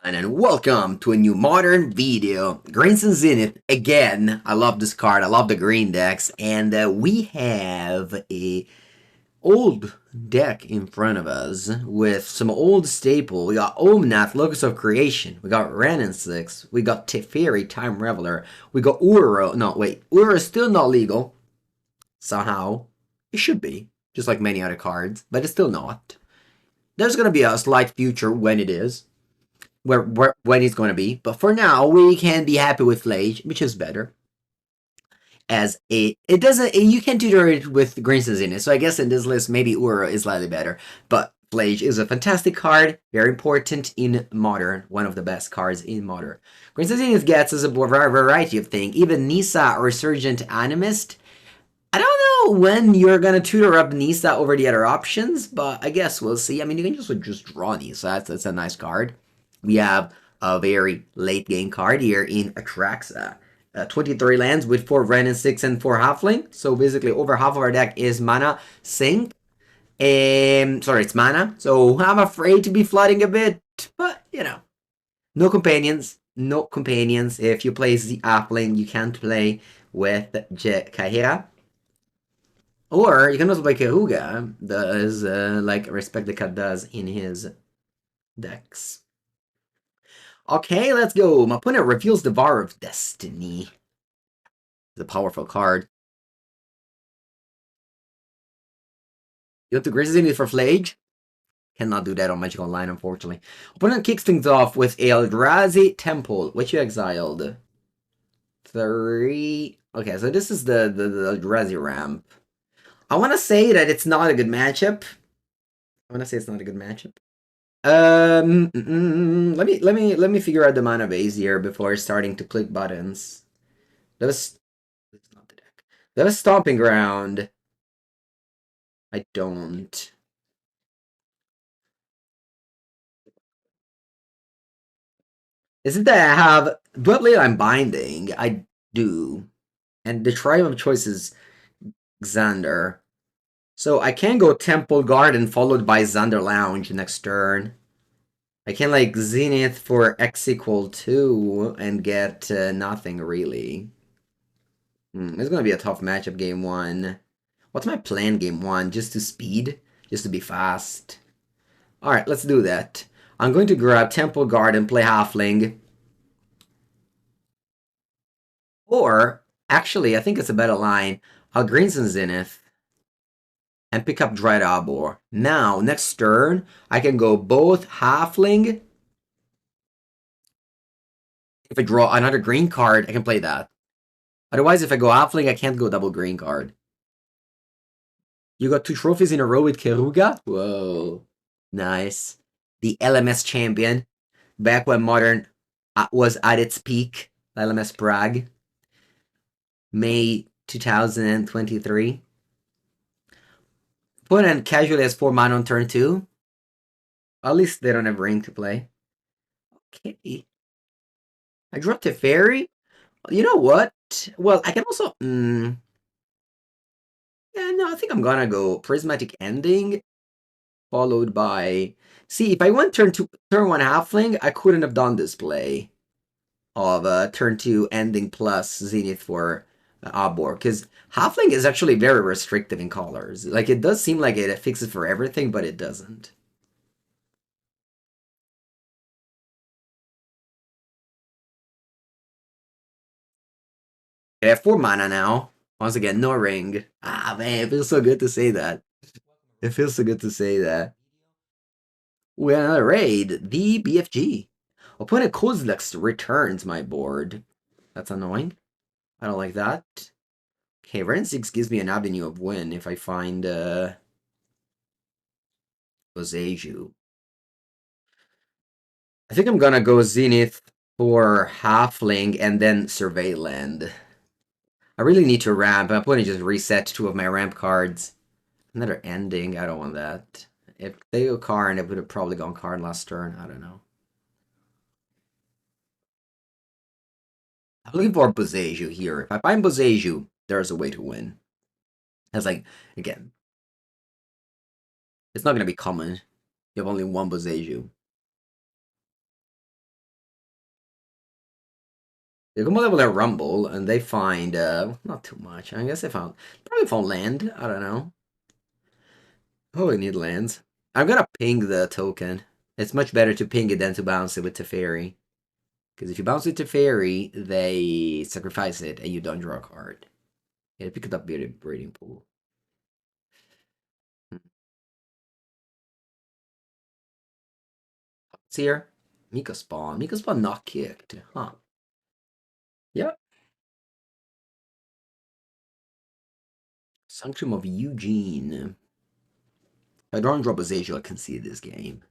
And welcome to a new modern video. Greens and Zenith again. I love this card. I love the green decks, and we have a old deck in front of us with some old staple. We got Omnath, Locus of Creation. We got Ren and Six. We got Teferi, Time Reveler. We got Uro. No, wait, Uro is still not legal. Somehow, it should be, just like many other cards, but it's still not. There's gonna be a slight future when it is when he's going to be. But for now, we can be happy with Flage, which is better. As it doesn't, you can tutor it with Greenstone in it. So I guess in this list, maybe Ura is slightly better. But Flage is a fantastic card, very important in Modern, one of the best cards in Modern. Greenstone Zenith gets us a variety of things, even Nisa Resurgent Animist. I don't know when you're gonna tutor up Nisa over the other options, but I guess we'll see. I mean, you can just draw Nisa. That's a nice card. We have a very late game card here in Atraxa. 23 lands with 4 Ren and 6 and 4 Halfling. So basically over half of our deck is mana sink. Sorry, it's mana. So I'm afraid to be flooding a bit. But, you know. No companions. No companions. If you play the Halfling, you can't play with Kahira. Or you can also play Keruga, does like Respect the Cut does in his decks. Okay, let's go. My opponent reveals the Bar of Destiny. It's a powerful card. You want to Grizzly Zenith for Flage? Cannot do that on Magic Online, unfortunately. Opponent kicks things off with Eldrazi Temple, which you exiled. 3. Okay, so this is the Eldrazi ramp. I want to say that it's not a good matchup. Let me figure out the mana base here before starting to click buttons. That was not the deck. That was Stomping Ground. I don't. Is it that I have Bloodblade I'm binding? I do. And the tribe of choice is Xander. So I can go Temple Garden followed by Xander Lounge next turn. I can like Zenith for X equal 2 and get nothing really. It's gonna be a tough matchup game 1. What's my plan game 1? Just to speed? Just to be fast? Alright, let's do that. I'm going to grab Temple Garden, play Halfling. Or, actually, I think it's a better line. I'll green some Zenith and pick up Dread Arbor. Now, next turn, I can go both Halfling. If I draw another green card, I can play that. Otherwise, if I go Halfling, I can't go double green card. You got 2 trophies in a row with Keruga? Whoa. Nice. The LMS champion. Back when Modern was at its peak. LMS Prague. May 2023. Opponent casually has 4 mana on turn 2. At least they don't have ring to play. Okay. I dropped a fairy. You know what? Well, I can also... yeah, no, I think I'm gonna go Prismatic Ending, followed by... See, if I went turn 1 Halfling, I couldn't have done this play of turn 2 Ending plus Zenith for Arbor, because Halfling is actually very restrictive in colors. Like, it does seem like it fixes for everything, but it doesn't. I have 4 mana now. Once again, no ring. Ah, man, it feels so good to say that. It feels so good to say that. We have another raid, the BFG. Opponent Kozilek returns my board. That's annoying. I don't like that. Okay, Ren 6 gives me an avenue of win if I find Oseju. I think I'm gonna go Zenith for Halfling and then Survey Land. I really need to ramp. I'm going to just reset 2 of my ramp cards. Another ending. I don't want that. If they go Karn, it would have probably gone Karn last turn. I don't know. I'm looking for Boseju here. If I find Boseju, there's a way to win. It's like, again, it's not going to be common. You have only 1 Boseju. They come level their Rumble and they find not too much. I guess they probably found land. I don't know. Oh, I need lands. I'm gonna ping the token. It's much better to ping it than to bounce it with Teferi. Because if you bounce with Teferi, they sacrifice it and you don't draw a card. Yeah, pick it up breeding pool. It's here. Mika Spawn. Mika Spawn not kicked. Huh. Yep. Sanctum of Eugene. I don't drop a Zage, I can see this game.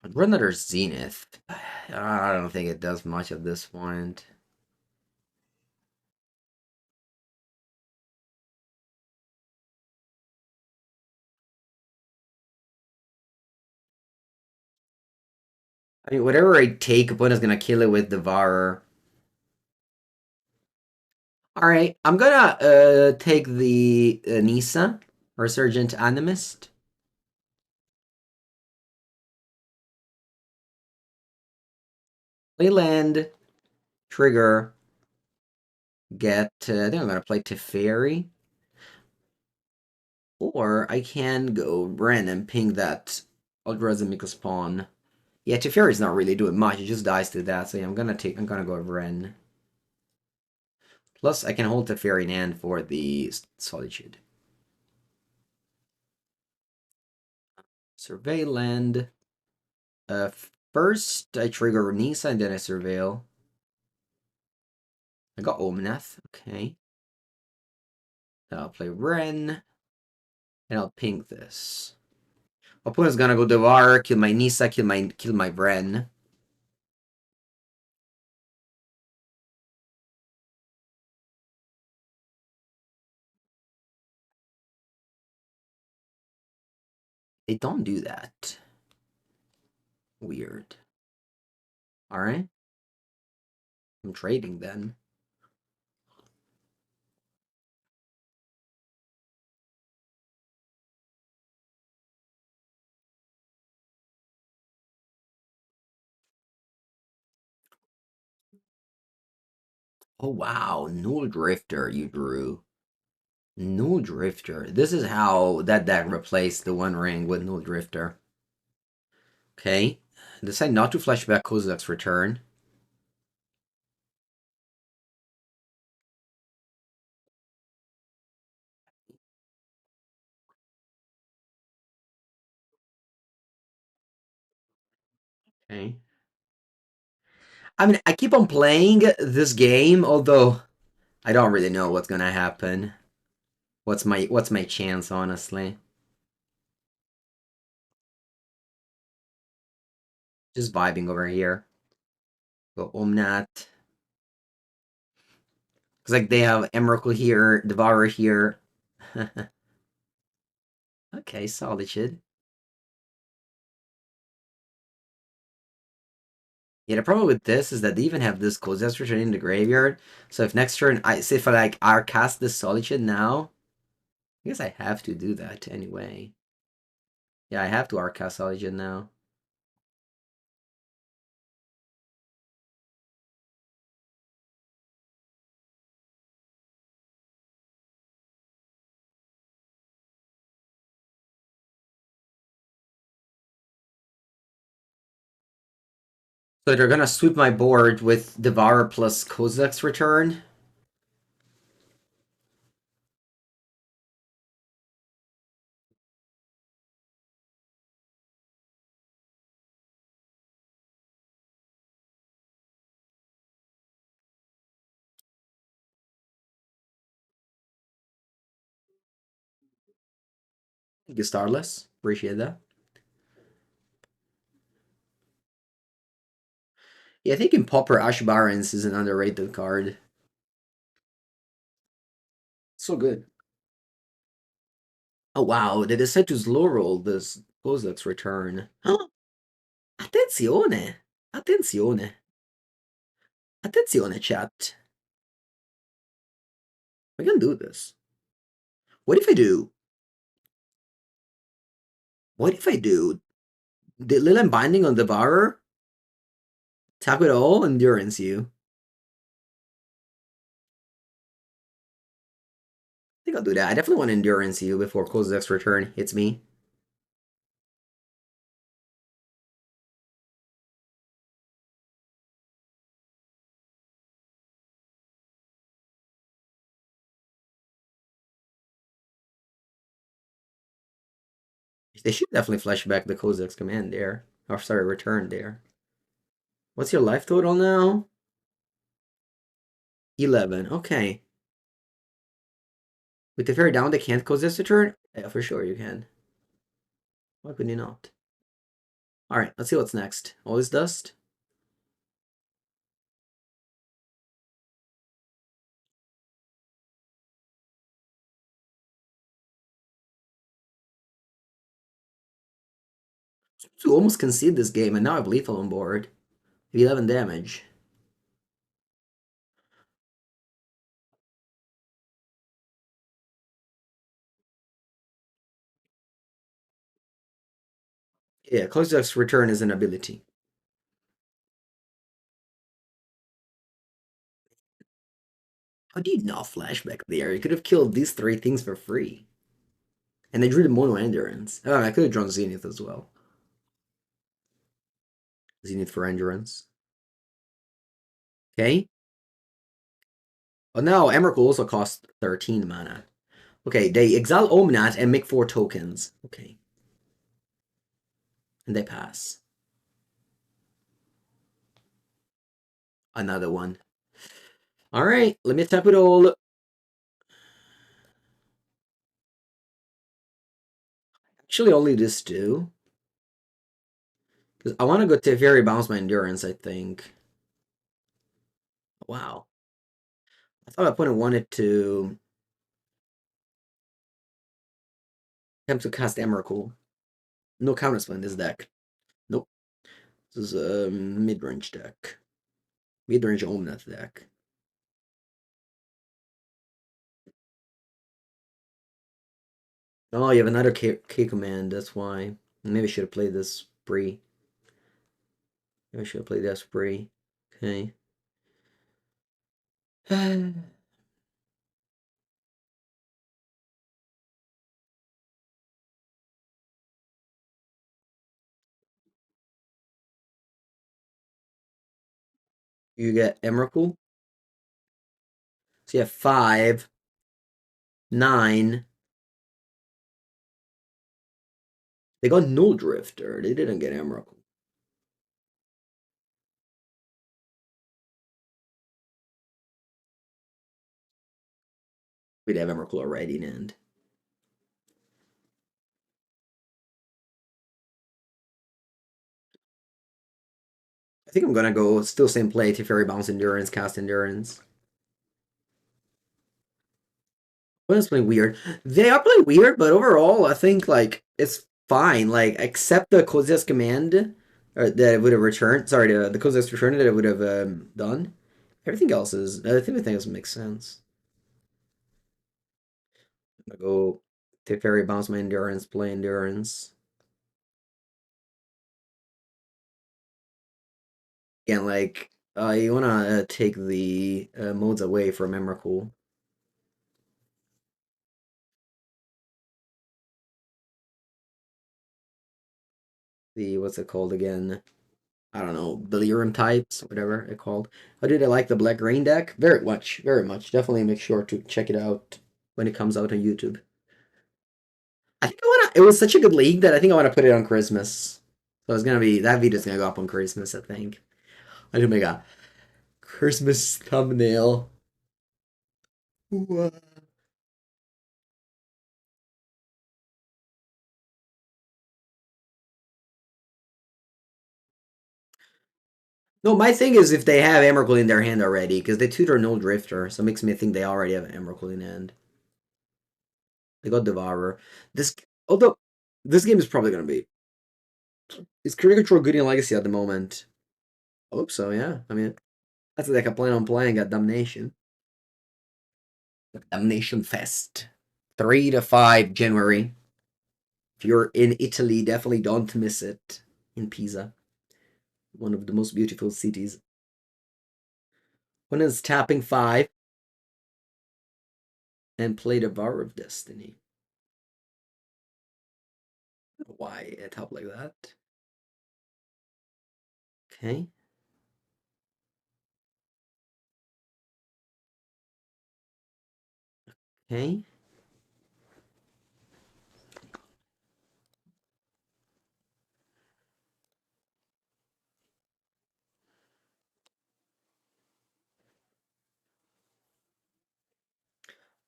I'd run another Zenith. I don't think it does much at this point. I mean, whatever I take, opponent's gonna kill it with Devourer. Alright, I'm gonna take the Nisa, Resurgent Animist. Play land, trigger, get, I think I'm gonna play Teferi. Or I can go Ren and ping that Eldrazi Mika Spawn. Yeah, Teferi's not really doing much, it just dies to that, so yeah, I'm gonna go Ren. Plus, I can hold Teferi in hand for the Solitude. Survey land. First, I trigger Nisa and then I surveil. I got Omnath, okay. Then I'll play Ren. And I'll ping this. Opponent's gonna go Devour, kill my Nisa, kill my Ren. They don't do that. Weird. Alright. I'm trading then. Oh wow, Null Drifter you drew. Null Drifter. This is how that deck replaced the One Ring with Null Drifter. Okay. Decide not to flashback Kozak's return. Okay. I mean, I keep on playing this game, although I don't really know what's gonna happen. What's my chance, honestly? Just vibing over here. Go Omnath. Because like they have Emrakul here, Devourer here. Okay, Solitude. Yeah, the problem with this is that they even have this Kozak's return in the graveyard. So if next turn I say if I like I cast this Solitude now, I guess I have to do that anyway. Yeah, I have to Arcast Solitude now. So they're gonna sweep my board with Devourer plus Kozak's return. Thank you, Starless. Appreciate that. Yeah, I think in Pauper Ash Barons is an underrated card. So good. Oh wow, they decided to slow roll this Kozak's return. Huh? Attenzione! Attenzione! Attenzione, chat. We can do this. What if I do? What if I do the Lilith Binding on Devourer? Tap it all, endurance you. I think I'll do that. I definitely want to endurance you before Kozak's return hits me. They should definitely flash back the Kozak's command there. Or sorry, return there. What's your life total now? 11. Okay. With the fairy down, they can't Kozak's return? Yeah, for sure you can. Why could you not? Alright, let's see what's next. All this dust? To almost concede this game, and now I have lethal on board. 11 damage. Yeah, Kozak's return is an ability. How do you not flashback there? You could have killed these 3 things for free. And they drew the mono endurance. Oh, I could have drawn Zenith as well. Zenith for endurance. Okay. Oh no, Emrakul also costs 13 mana. Okay, they exile Omnath and make 4 tokens. Okay. And they pass. Another one. Alright, let me tap it all. Actually, only this 2. Because I want to go Teferi bounce my endurance, I think. Wow. I thought my opponent wanted to attempt to cast Emrakul. No counterspell in this deck. Nope. This is a mid-range deck. Mid-range Omnath deck. Oh, you have another K command, that's why. Maybe I should have played this spree. Maybe I should have played that spree. Okay. You get Emrakul. So you have 5, 9. They got Null Drifter. They didn't get Emrakul. We'd have Emrakul already in end. I think I'm gonna go still same play Teferi bounce endurance, cast endurance. But it's playing weird. They are playing weird, but overall, I think like it's fine. Like except the Kozak's command that it would have returned. Sorry, the Kozak's return that it would have done. Everything else is. I think everything else makes sense. I'm gonna go Teferi bounce my endurance, play endurance. And like you wanna take the modes away from Emrakul. The what's it called again? I don't know, delirium types, whatever it called. How did I like the black green deck? Very much, very much. Definitely make sure to check it out when it comes out on YouTube. I think I wanna. It was such a good league that I think I want to put it on Christmas. So it's gonna be that video's gonna go up on Christmas. I think I should make a Christmas thumbnail. What? No, my thing is if they have Emrakul in their hand already, because they tutor Null Drifter, so it makes me think they already have Emrakul in hand. They got Devourer. This, although this game is probably gonna be. Is Creator Control good in Legacy at the moment? I hope so, yeah. I mean, that's like I plan on playing at Damnation. Damnation Fest. 3 to 5 January. If you're in Italy, definitely don't miss it in Pisa. One of the most beautiful cities. One is tapping 5 and play the Bar of Destiny. Why it top like that? Okay. Okay.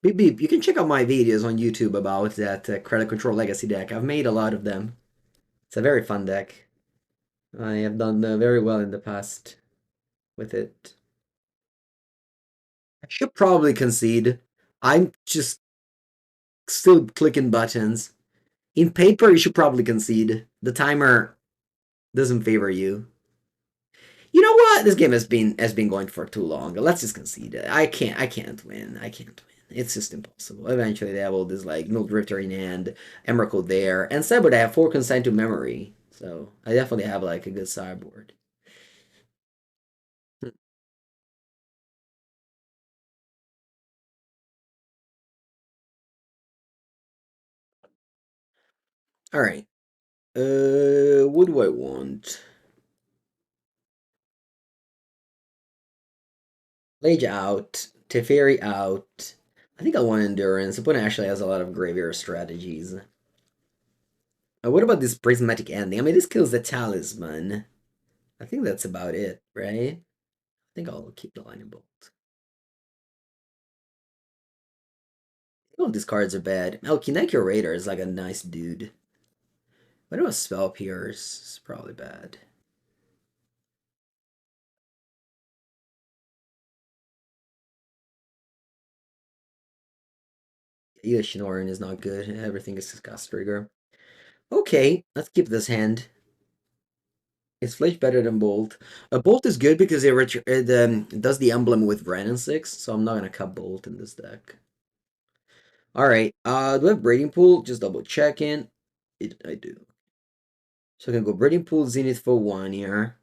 Beep beep. You can check out my videos on YouTube about that Credit Control Legacy deck. I've made a lot of them. It's a very fun deck. I have done very well in the past with it. I should probably concede. I'm just still clicking buttons. In paper, you should probably concede. The timer doesn't favor you. You know what? This game has been going for too long. Let's just concede it. I can't win. I can't win. It's just impossible. Eventually they have all this like Mill Drifter in hand, Emrakul there, and Cyber they have 4 consigned to memory. So I definitely have like a good sideboard. Alright. What do I want? Lage out, Teferi out. I think I want Endurance. Opponent actually has a lot of graveyard strategies. What about this Prismatic Ending? I mean, this kills the Talisman. I think that's about it, right? I think I'll keep the Lightning Bolt. All these cards are bad. Oh, Kinetic Curator is like a nice dude. What about Spell Pierce? It's probably bad. Yeah, Shinoran is not good. Everything is Cast Trigger. Okay, let's keep this hand. Is Flesh better than Bolt? Bolt is good because it does the emblem with Wrenn and 6, so I'm not gonna cut Bolt in this deck. Alright, do I have Breeding Pool? Just double checking. I do. So I can go Breeding Pool Zenith for 1 here.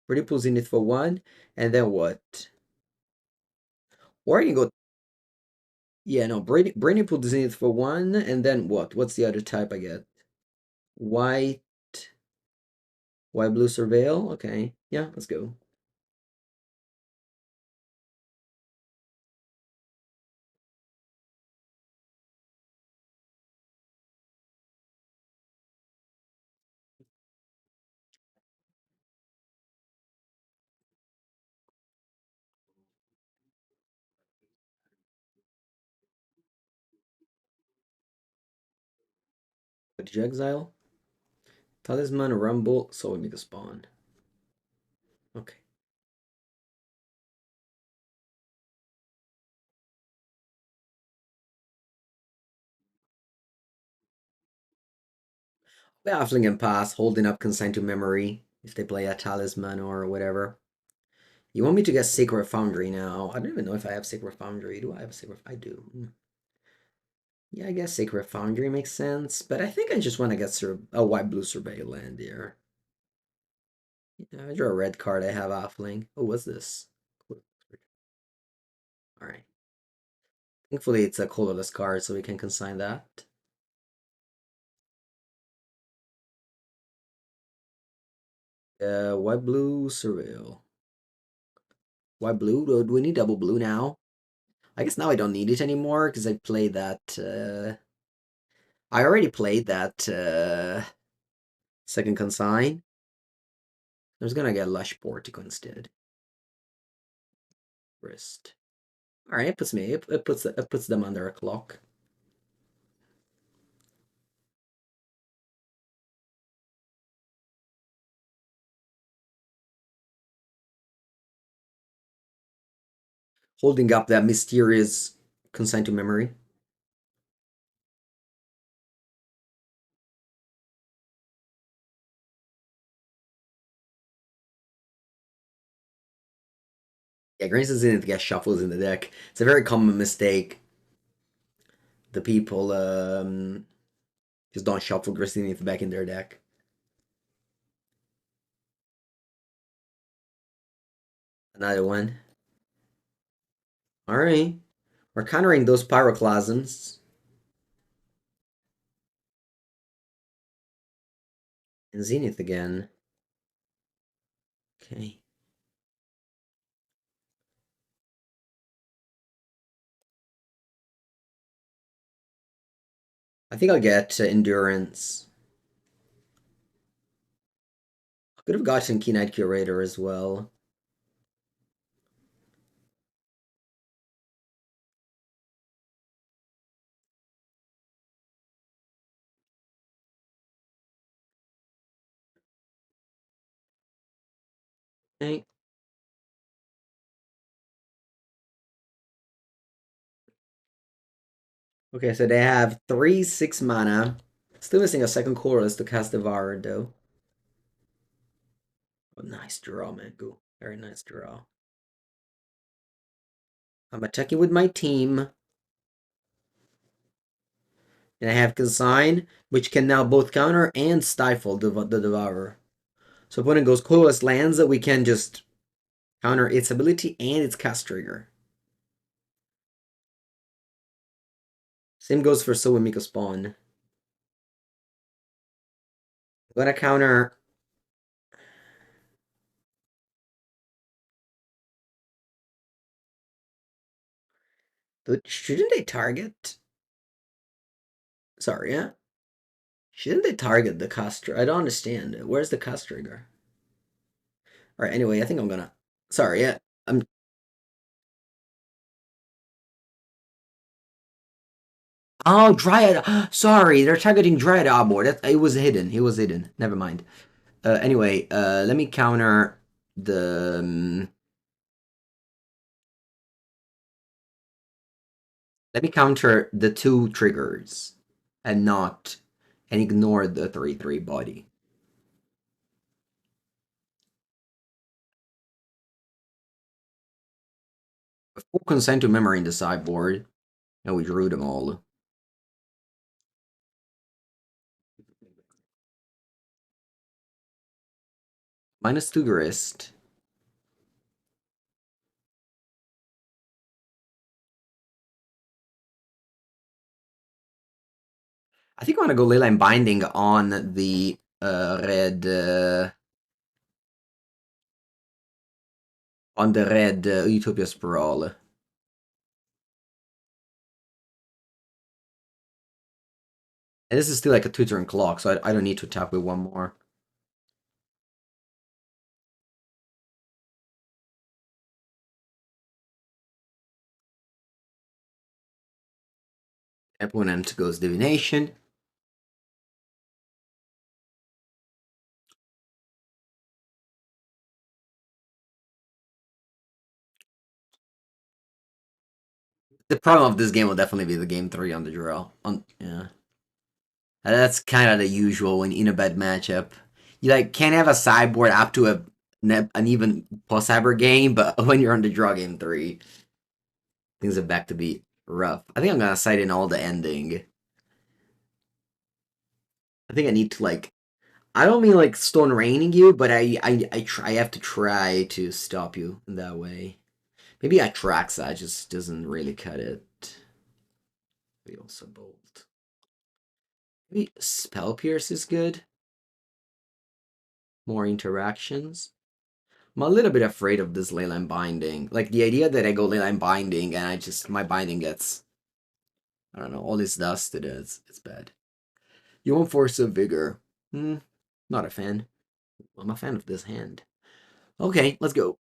Breeding Pool Zenith for 1, and then what? Or I can go. Yeah, no, Breeding Pool Zenith for 1, and then what? What's the other type I get? White. White Blue Surveil? Okay. Yeah, let's go. What did you exile? Talisman, Rumble, Soul Mega Spawn. Okay. Baffling and Pass, holding up Consigned to Memory if they play a Talisman or whatever. You want me to get Sacred Foundry now? I don't even know if I have Sacred Foundry. Do I have a Sacred? I do. Yeah, I guess Sacred Foundry makes sense, but I think I just want to get a White Blue Surveil land here. Yeah, I draw a red card. I have Offling. Oh, what's this? All right. Thankfully, it's a colorless card, so we can consign that. White Blue Surveil. White Blue? Do we need double blue now? I guess now I don't need it anymore because I played that. I already played that second consign. I was gonna get Lush Portico instead. Wrist. All right, it puts them under a clock. Holding up that mysterious consign to memory. Yeah, Grace Zenith gets shuffles in the deck. It's a very common mistake. The people just don't shuffle Grace Zenith back in their deck. Another one. Alright. We're countering those pyroclasms. And Zenith again. Okay. I think I'll get Endurance. I could have gotten Keen-Eyed Curator as well. Okay. Okay, so they have 3 6 mana. Still missing a second chorus to cast Devour, though. Oh, nice draw, Mangu. Very nice draw. I'm attacking with my team. And I have Consign, which can now both counter and stifle the Devourer. So opponent goes colorless lands that we can just counter its ability and its cast trigger. Same goes for Soumiko Spawn. I'm gonna counter. But shouldn't they target? Sorry, yeah. Shouldn't they target the cast trigger? I don't understand. Where's the cast trigger? Alright, anyway, I think I'm gonna. Sorry, yeah. I'm. Oh, Dryad. Sorry, they're targeting Dryad Arbor. It was hidden. It was hidden. Never mind. Anyway, let me counter the. Let me counter the 2 triggers and ignore the 3/3 body. Full consent to memory in the sideboard, and we drew them all. -2 Grist. I think I want to go Leyline Binding on the red Utopia Sprawl. And this is still like a 2-turn clock, so I don't need to tap with one more. Opponent goes Divination. The problem of this game will definitely be the game 3 on the draw. Yeah. That's kind of the usual when in a bad matchup. You like can't have a sideboard up to an even plus cyber game, but when you're on the draw game 3, things are back to be rough. I think I'm gonna cite in all the ending. I think I need to like. I don't mean like stone raining you, but I have to try to stop you in that way. Maybe Atraxa just doesn't really cut it. We also bolt. Maybe Spell Pierce is good. More interactions. I'm a little bit afraid of this Leyline Binding. Like the idea that I go Leyline Binding and my binding gets, I don't know, all this dust to it. It's bad. You want Force of Vigor? Not a fan. I'm a fan of this hand. Okay, let's go.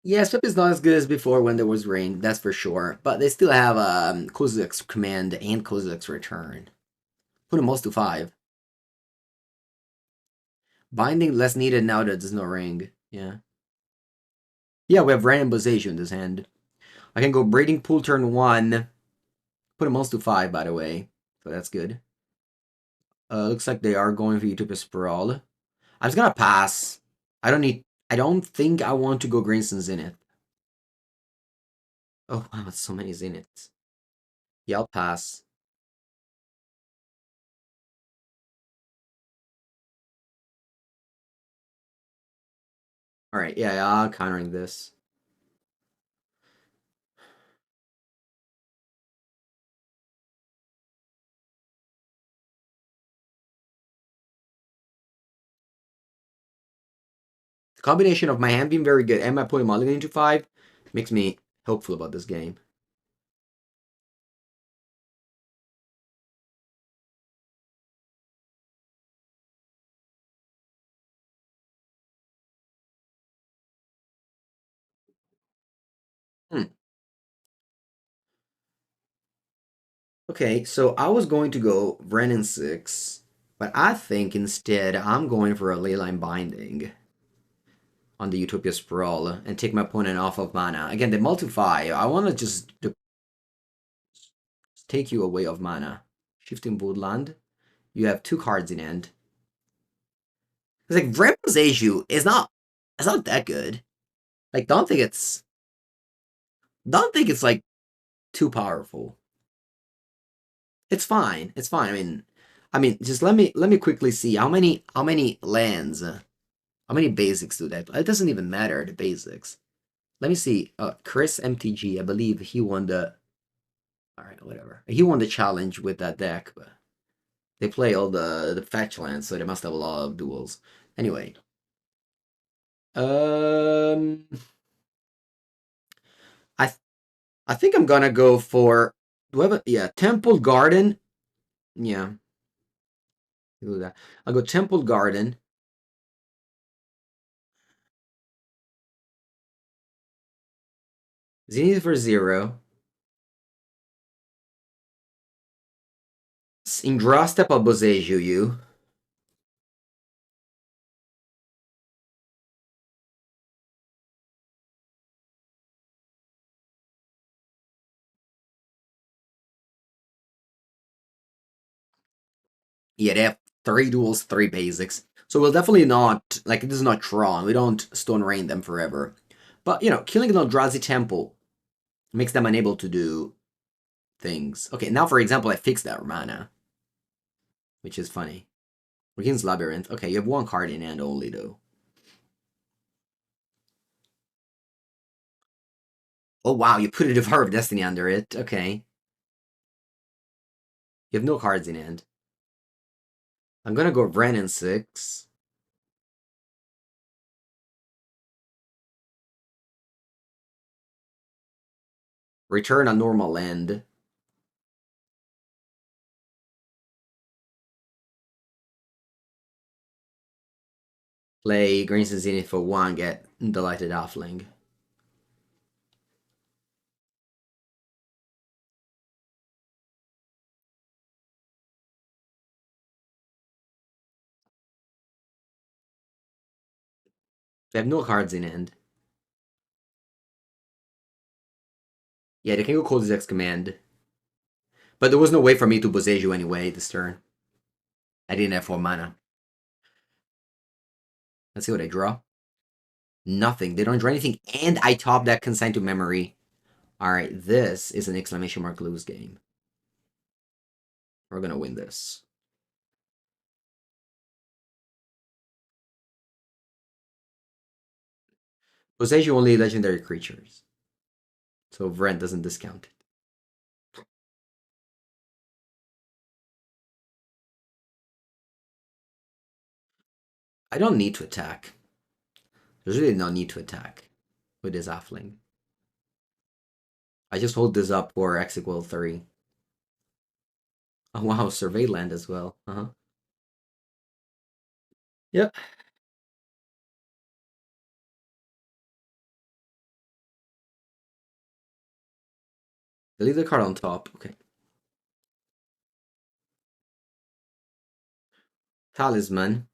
Yeah, Swip is not as good as before when there was rain, that's for sure. But they still have Kozilek's Command and Kozilek's Return. Put them most to 5. Binding less needed now that there's no ring. Yeah. Yeah, we have Randomization in this hand. I can go Breeding Pool turn 1. Put them most to 5, by the way. So that's good. Looks like they are going for Utopia Sprawl. I'm just gonna pass. I don't think I want to go Greenson Zenith. Oh wow, so many Zeniths. Yeah, I'll pass. Alright, yeah, I'm countering this. The combination of my hand being very good and my putting mulligan into 5 makes me hopeful about this game. Hmm. Okay, so I was going to go Wrenn and 6, but I think instead I'm going for a Leyline Binding on the Utopia Sprawl and take my opponent off of mana. Again, the multiply, I want to just take you away of mana. Shifting Woodland, you have 2 cards in hand. It's like Vrempo's Aju is not, it's not that good. Like, don't think it's like too powerful. It's fine. It's fine. I mean, just let me quickly see how many lands, how many basics do that. It doesn't even matter the basics. Let me see. Chris MTG, I believe he won the. All right, whatever. He won the challenge with that deck, but they play all the fetch lands, so they must have a lot of duels. Anyway, um, I th- I think I'm gonna go for. Do I have a, yeah, Temple Garden? Yeah, do that. I'll go Temple Garden. Zenith for 0. Indrasta pra bozejo you. Yeah, they have 3 duels, 3 basics. So we'll definitely not, like, this is not Tron. We don't Stone Rain them forever. But, killing an Eldrazi Temple makes them unable to do things. Okay, now, for example, I fixed that mana, which is funny. Regin's Labyrinth. Okay, you have 1 card in hand only, though. Oh, wow, you put a Devourer of Destiny under it. Okay. You have no cards in hand. I'm gonna go Wrenn and 6. Return a normal land. Play Greens and Zenith for 1, get Delighted Halfling. They have no cards in hand. Yeah, they can go Cold X Command. But there was no way for me to Boseiju anyway this turn. I didn't have 4 mana. Let's see what I draw. Nothing. They don't draw anything. And I top that Consign to Memory. Alright, this is an exclamation mark lose game. We're gonna win this. Boseiju only legendary creatures. So Vrent doesn't discount it. I don't need to attack. There's really no need to attack with this Halfling. I just hold this up for X equal 3. Oh wow, Survey Land as well. Uh-huh. Yep. Leave the card on top. Okay. Talisman.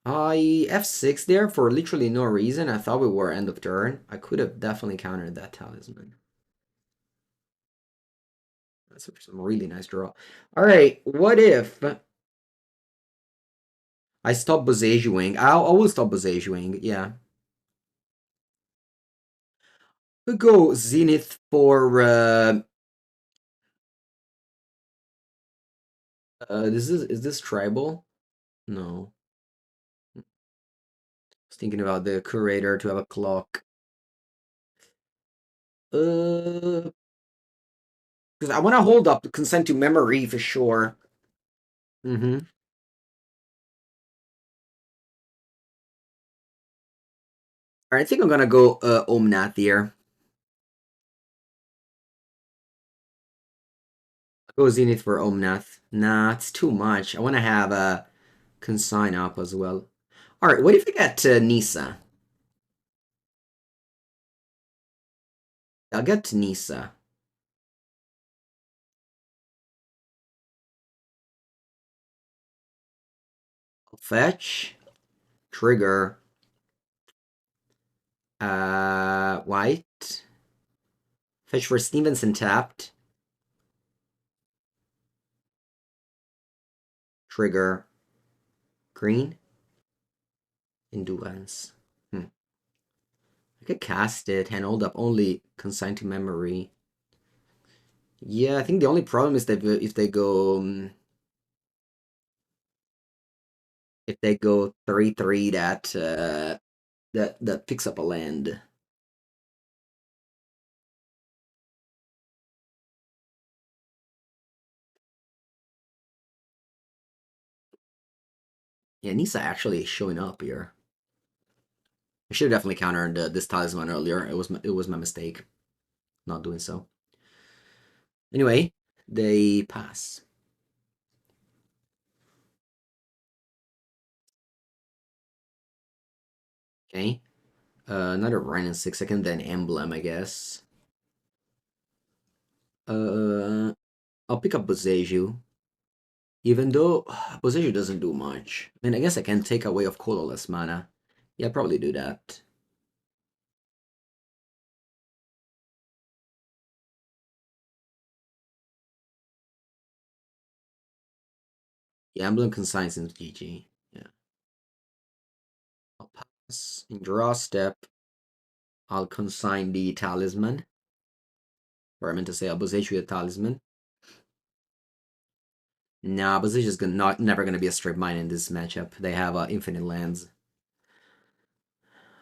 I F6 there for literally no reason. I thought we were end of turn. I could have definitely countered that Talisman. That's some really nice draw. All right, what if I stop Bosejuing? I will stop Bosejuing, yeah. We go Zenith for is this tribal? No. thinking about the curator to have a clock. Because I want to hold up the consent to memory for sure. Mm-hmm. All right, I think I'm gonna go Omnath here. I'll go Zenith for Omnath. Nah, it's too much. I want to have a consign up as well. All right, what if we get Nisa? I'll get Nisa. Fetch, trigger, white, fetch for Stevenson tapped, trigger, green, endurance. I could cast it, hand hold up, only consigned to memory. Yeah, I think the only problem is that if they go if they go 3/3, that picks up a land. Yeah, Nisa actually showing up here. I should have definitely countered this talisman earlier. It was my mistake not doing so. Anyway, they pass. Okay. Another Rhine in 6 seconds, then Emblem, I guess. I'll pick up Boseiju. Even though Boseiju doesn't do much. I mean, I guess I can take away of colorless mana. Yeah, I'll probably do that. Yeah, Emblem consigns in GG. Yeah. I'll pass. In draw step, I'll consign the talisman. Or I meant to say I'll Boseiju the talisman. Nah, Boseiju's never gonna be a straight mine in this matchup. They have infinite lands.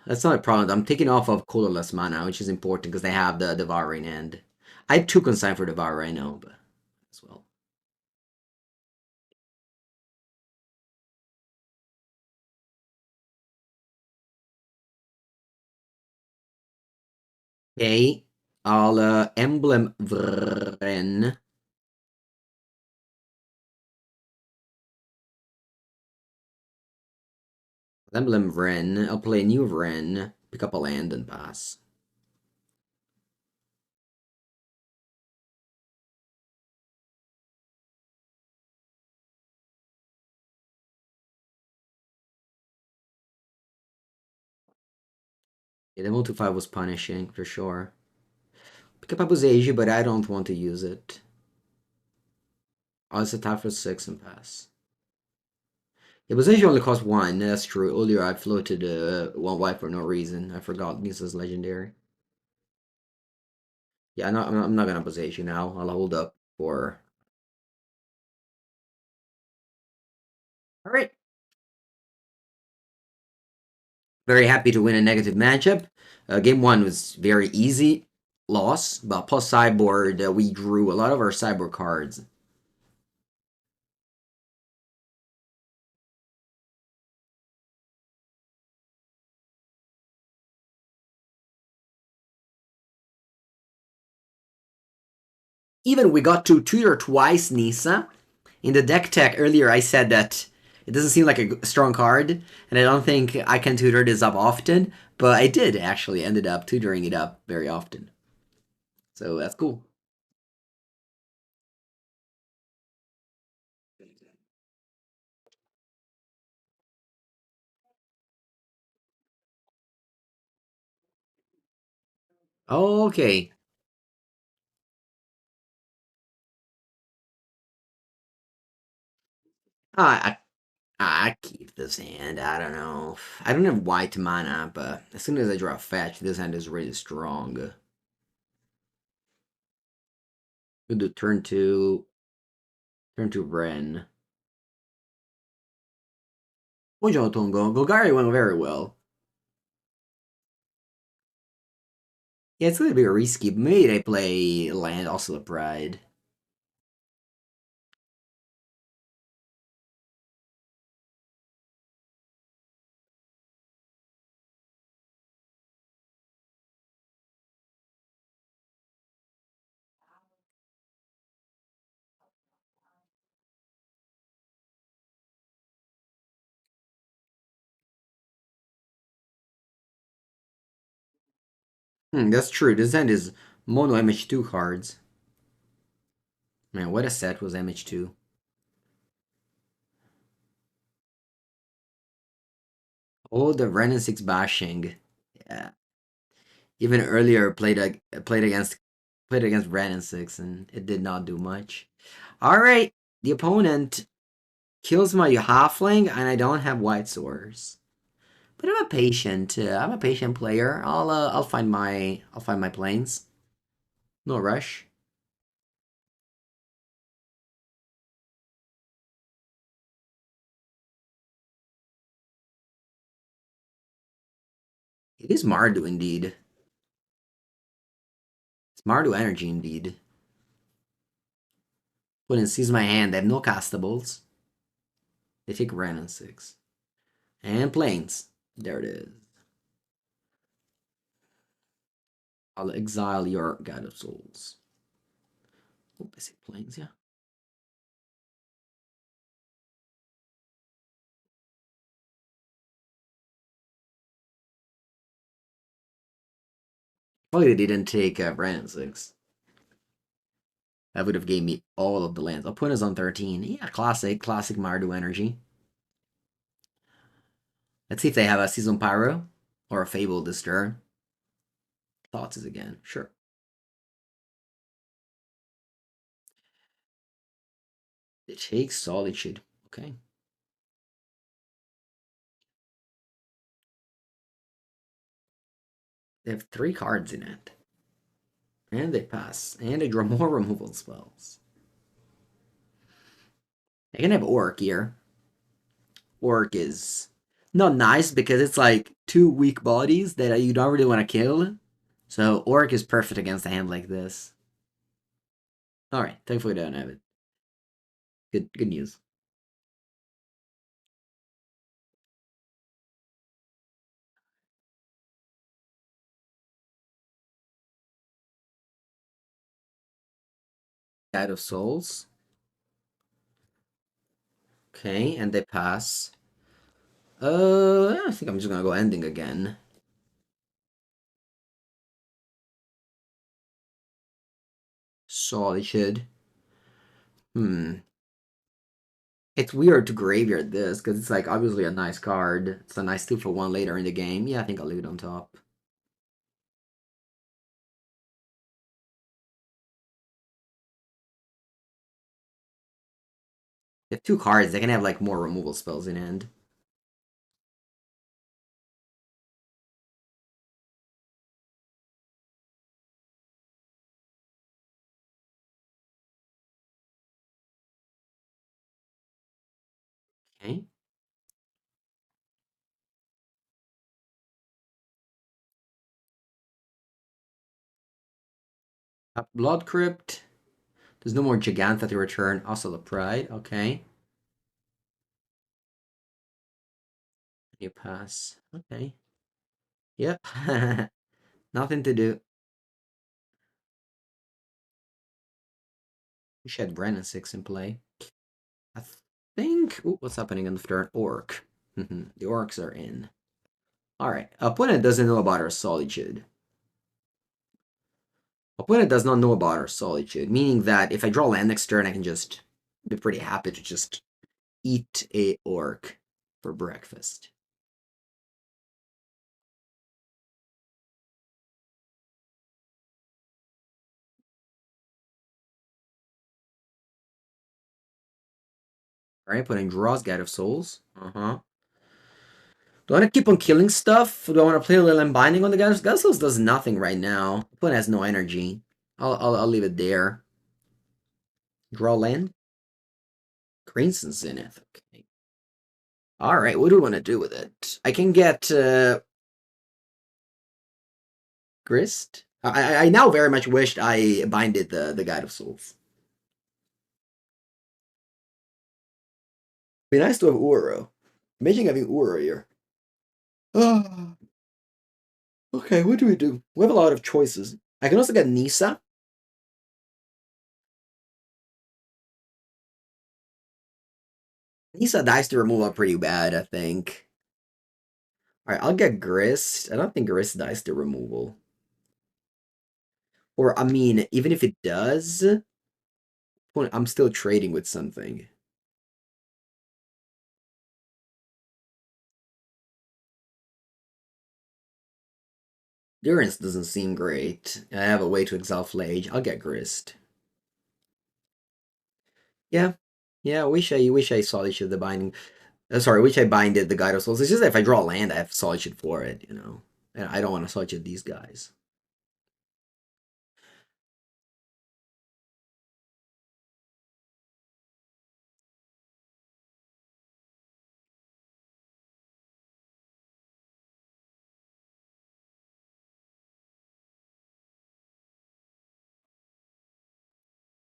That's not a problem. I'm taking off of colorless mana, which is important because they have the Devouring End. I have 2 consign for Devour right now, but as well. Okay, I'll Emblem Vren. Emblem Vren. I'll play a new Vren, pick up a land, and pass. Yeah, the multi 5 was punishing for sure. Pick up a Boseiju, but I don't want to use it. I'll just attack for 6 and pass. Yeah, Boseiju only costs 1, that's true. Earlier I floated 1 white for no reason. I forgot this is legendary. Yeah, I'm not gonna Boseiju now. I'll hold up for... Alright. Very happy to win a negative matchup. Game 1 was very easy. Loss, but plus sideboard, we drew a lot of our sideboard cards. Even we got to tutor twice Nisa. In the deck tech earlier, I said that it doesn't seem like a strong card, and I don't think I can tutor this up often, but I did actually ended up tutoring it up very often. So that's cool. Okay. I, I keep this hand. I don't know. I don't have white mana, but as soon as I draw a fetch, this hand is really strong. We'll do turn to Ren. Buongiorno Tongo. Golgari went very well. Yeah, it's a little bit risky. Maybe they play land, also the Pride. That's true. This end is mono MH2 cards. Man, what a set was MH2. Oh, the Ren and 6 bashing. Yeah. Even earlier played against Ren and 6 and it did not do much. Alright. The opponent kills my halfling and I don't have white swords. But I'm a patient. I'm a patient player. I'll find my planes. No rush. It is Mardu indeed. It's Mardu energy indeed. When it sees my hand, I have no castables. They take Ren and 6. And planes. There it is. I'll exile your God of Souls. Oh, I say planes, yeah. Probably they didn't take Ren and 6. That would have gave me all of the lands. I'll put us on 13. Yeah, classic Mardu energy. Let's see if they have a Season Pyro or a Fable this turn. Thoughts is again. Sure. It takes Solitude. Okay. They have 3 cards in it. And they pass. And they draw more removal spells. They can have Orc here. Orc is not nice because it's like 2 weak bodies that you don't really want to kill. So Orc is perfect against a hand like this. Alright, thankfully I don't have it. Good news. Out of Souls. Okay, and they pass. I think I'm just gonna go ending again. Solitude. It's weird to graveyard this because it's like obviously a nice card. It's a nice 2-for-1 later in the game. Yeah, I think I'll leave it on top. They have 2 cards. They can have like more removal spells in hand. Okay. Blood Crypt. There's no more Gigantha to return. Also the Pride. Okay. You pass. Okay. Yep. Nothing to do. We should have Brandon 6 in play. I think. Ooh, what's happening in the third? Orc. The Orcs are in. Alright. Opponent doesn't know about our Solitude. Opponent does not know about our Solitude, meaning that if I draw land next turn, I can just be pretty happy to just eat a Orc for breakfast. Alright, putting draws God of Souls. Do I want to keep on killing stuff? Do I want to play a little Unbinding on the God of Souls? Does nothing right now. Opponent has no energy. I'll leave it there. Draw land. Crimson Zenith. Okay. Alright, what do we want to do with it? I can get Grist. I now very much wished I binded the Guide of Souls. Be nice to have Uro. Imagine having Uro here. Ah, okay, what do we do? We have a lot of choices. I can also get Nisa. Nisa dies to removal are pretty bad, I think. Alright, I'll get Grist. I don't think Grist dies to removal. Or, I mean, even if it does, I'm still trading with something. Durance doesn't seem great. I have a way to exile Flage. I'll get Grist. Yeah. Yeah, I wish I Solid the binding. Sorry, wish I binded the Guide of Souls. It's just that if I draw land, I have Solid for it, you know. And I don't want to Solid these guys.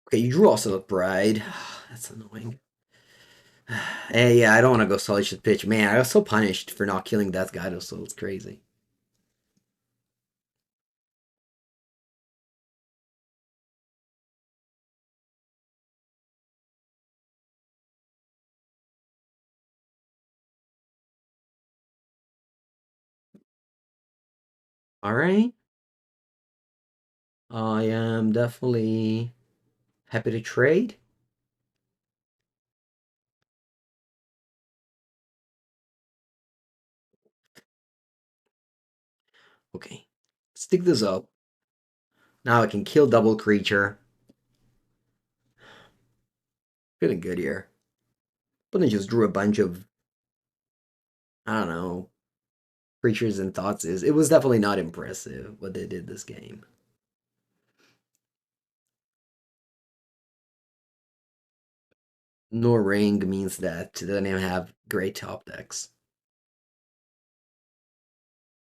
Okay, you drew also Bride. That's annoying. Hey, yeah, I don't want to go Solid pitch. Man, I was so punished for not killing Death Guide of Souls. It's crazy. Alright. I am definitely happy to trade. Okay. Stick this up. Now I can kill double creature. Feeling good here. But I just drew a bunch of, I don't know, creatures and thoughts. It was definitely not impressive what they did this game. No ring means that they don't even have great top decks.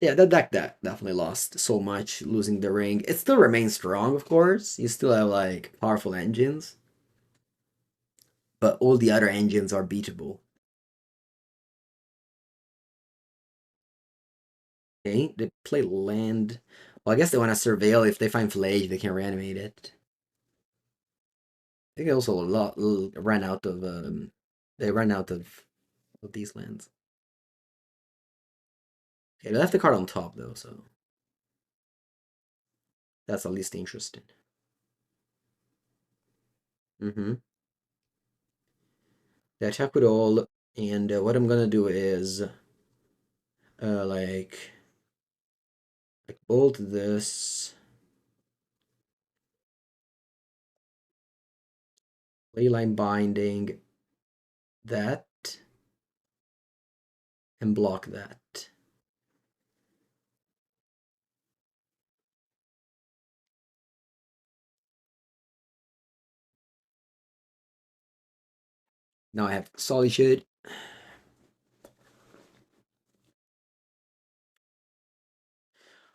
Yeah, that deck that definitely lost so much losing the ring. It still remains strong, of course. You still have like powerful engines, but all the other engines are beatable. Okay, they play land. Well, I guess they want to surveil. If they find Flage, they can reanimate it. They can also run out of they run out of these lands. Okay, they left the card on top though, so that's at least interesting. Mm-hmm. They attack with all, and what I'm gonna do is like bolt this, leyline binding that, and block that. Now I have Solitude.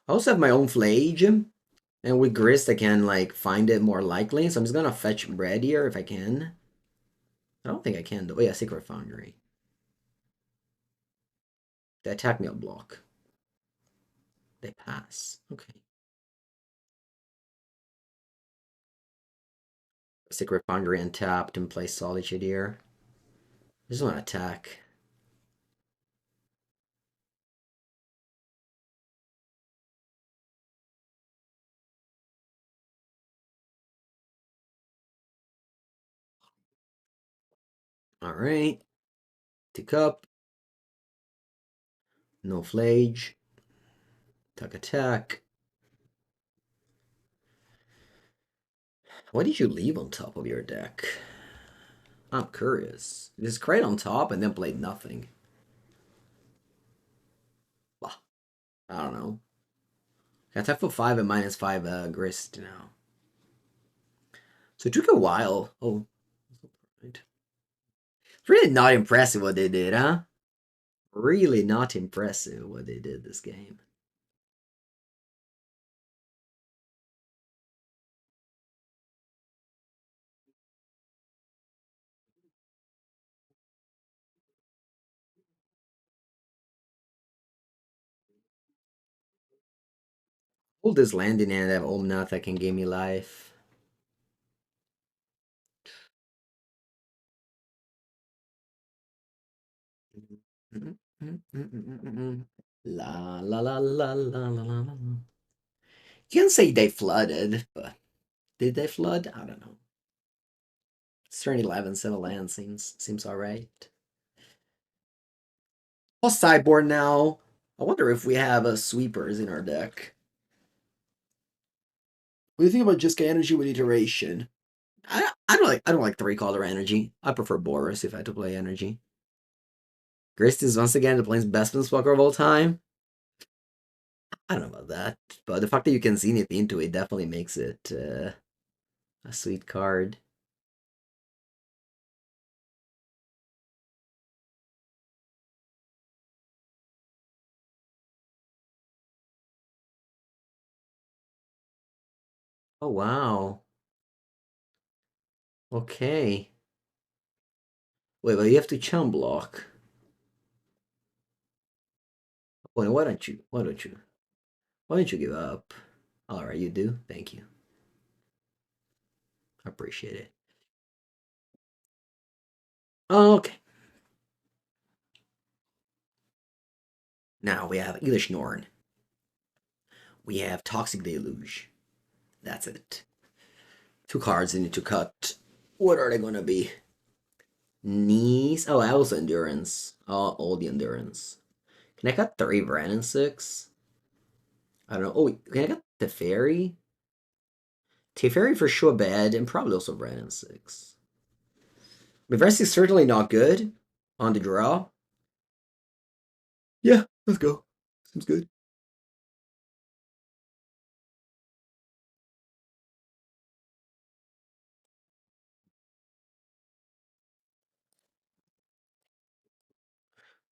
I also have my own Flage, and with Grist I can like find it more likely. So I'm just gonna fetch Red here if I can. I don't think I can though. Oh yeah, Secret Foundry. They attack me, I'll block. They pass. Okay. Secret Foundry untapped and play Solitude here. I just want to attack. Alright. Tick up. No Flage. Tuck attack. What did you leave on top of your deck? I'm curious. Just crate on top and then played nothing. Well, I don't know. Attack for 5 and -5 Grist now. So it took a while. Oh. It's really not impressive what they did, huh? Really not impressive what they did this game. Hold this landing and have Omnath that can give me life. La la la la la la la la. You can say they flooded, but did they flood? I don't know. Turn 11, 7 land seems alright. I'll sideboard now. I wonder if we have sweepers in our deck. What do you think about just energy with iteration? I don't like 3-color energy. I prefer Boros if I had to play energy. Grist is once again the plane's best Planeswalker of all time. I don't know about that, but the fact that you can Zenith into it definitely makes it a sweet card. Oh wow. Okay. Wait, but you have to chum block. Wait, why don't you? Why don't you? Why don't you give up? All right, you do. Thank you. I appreciate it. Okay. Now we have Elish Norn. We have Toxic Deluge. That's it. 2 cards I need to cut. What are they gonna be? Knees. Oh, also endurance. All the endurance. Can I cut 3 Vran and 6? I don't know. Oh, can I cut Teferi? Teferi for sure bad, and probably also Vran and 6. Reverse is certainly not good on the draw. Yeah, let's go. Seems good.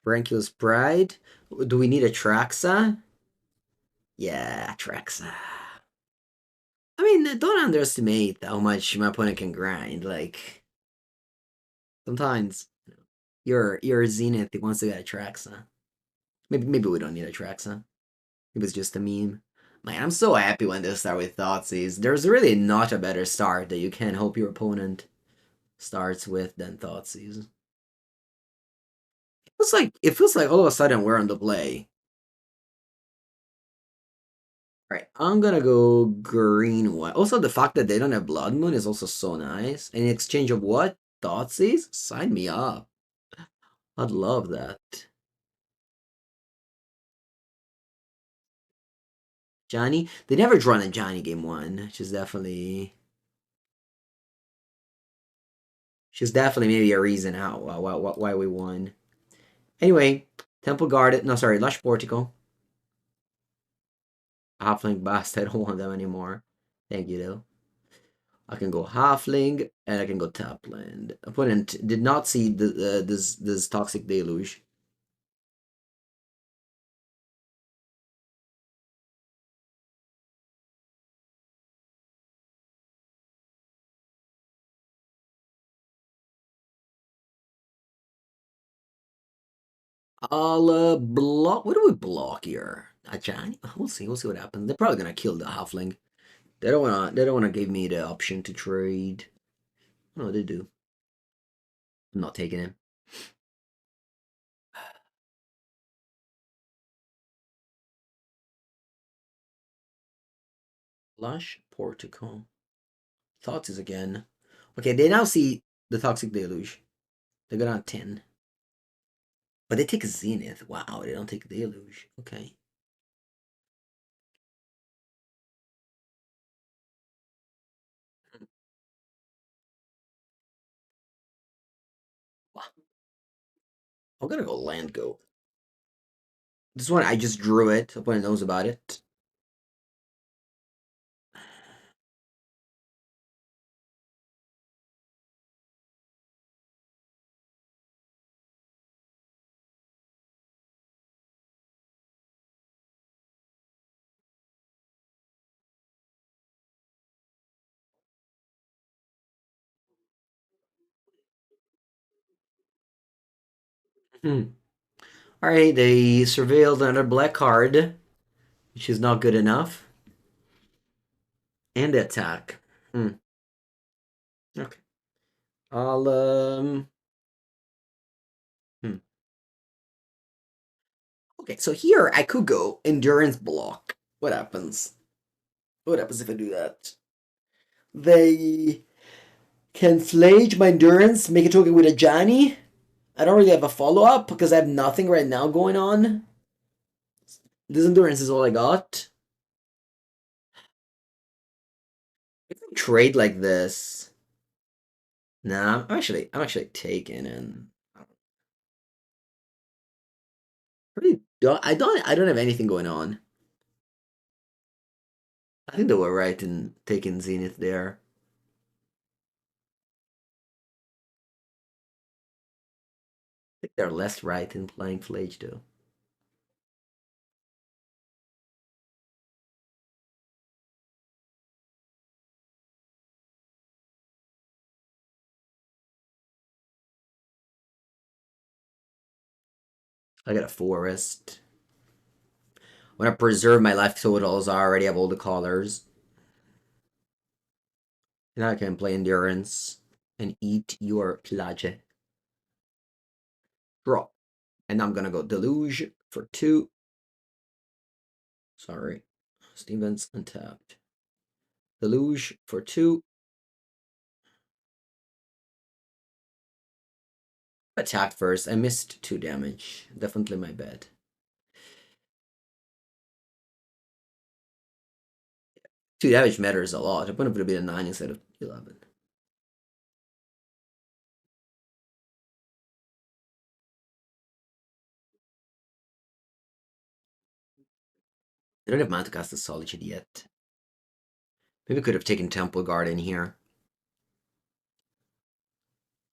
Branculous Pride. Do we need a Traxa? Yeah, Traxa. I mean, don't underestimate how much my opponent can grind. Like, sometimes your Zenith wants to get a Traxa. Maybe we don't need a Traxa. It was just a meme. Man, I'm so happy when they start with Thoughtseize. There's really not a better start that you can hope your opponent starts with than Thoughtseize. It feels like all of a sudden we're on the play. Right, I'm gonna go green one. Also, the fact that they don't have Blood Moon is also so nice. In exchange of what? Thoughtseize? Sign me up. I'd love that. Johnny? They never drawn a Johnny game one, which is definitely maybe a reason how why we won. Anyway, Temple Guard. No, sorry, Lush Portico. Halfling Bast. I don't want them anymore. Thank you though. I can go Halfling and I can go Tapland. Opponent did not see this Toxic Deluge. I'll block. What do we block here? A Johnny? We'll see. We'll see what happens. They're probably gonna kill the Halfling. They don't wanna. They don't wanna give me the option to trade. No, they do. I'm not taking him. Lush Portico. Thoughts is again. Okay, they now see the Toxic Deluge. They go down 10. But they take Zenith. Wow, they don't take Deluge. Okay. Wow. I'm gonna go land go. This one I just drew it. Opponent knows about it. Hmm. Alright, they surveilled another black card, which is not good enough. And attack. Hmm. Okay. I'll hmm. Okay, so here I could go endurance block. What happens? What happens if I do that? They can flage my endurance, make it token with a Johnny. I don't really have a follow up because I have nothing right now going on. This endurance is all I got. If I trade like this, nah, I'm actually taking and I don't have anything going on. I think they were right in taking Zenith there. I think they're less right in playing Flage though. I got a forest. I want to preserve my life totals. I already have all the colors. Now I can play endurance and eat your plage. Draw. And I'm gonna go deluge for 2. Sorry. Stevens untapped. Deluge for 2. Attack first. I missed 2 damage. Definitely my bad. 2 damage matters a lot. It would have been a 9 instead of 11. I don't have mana to cast the Solitude yet. Maybe we could have taken Temple Guard in here.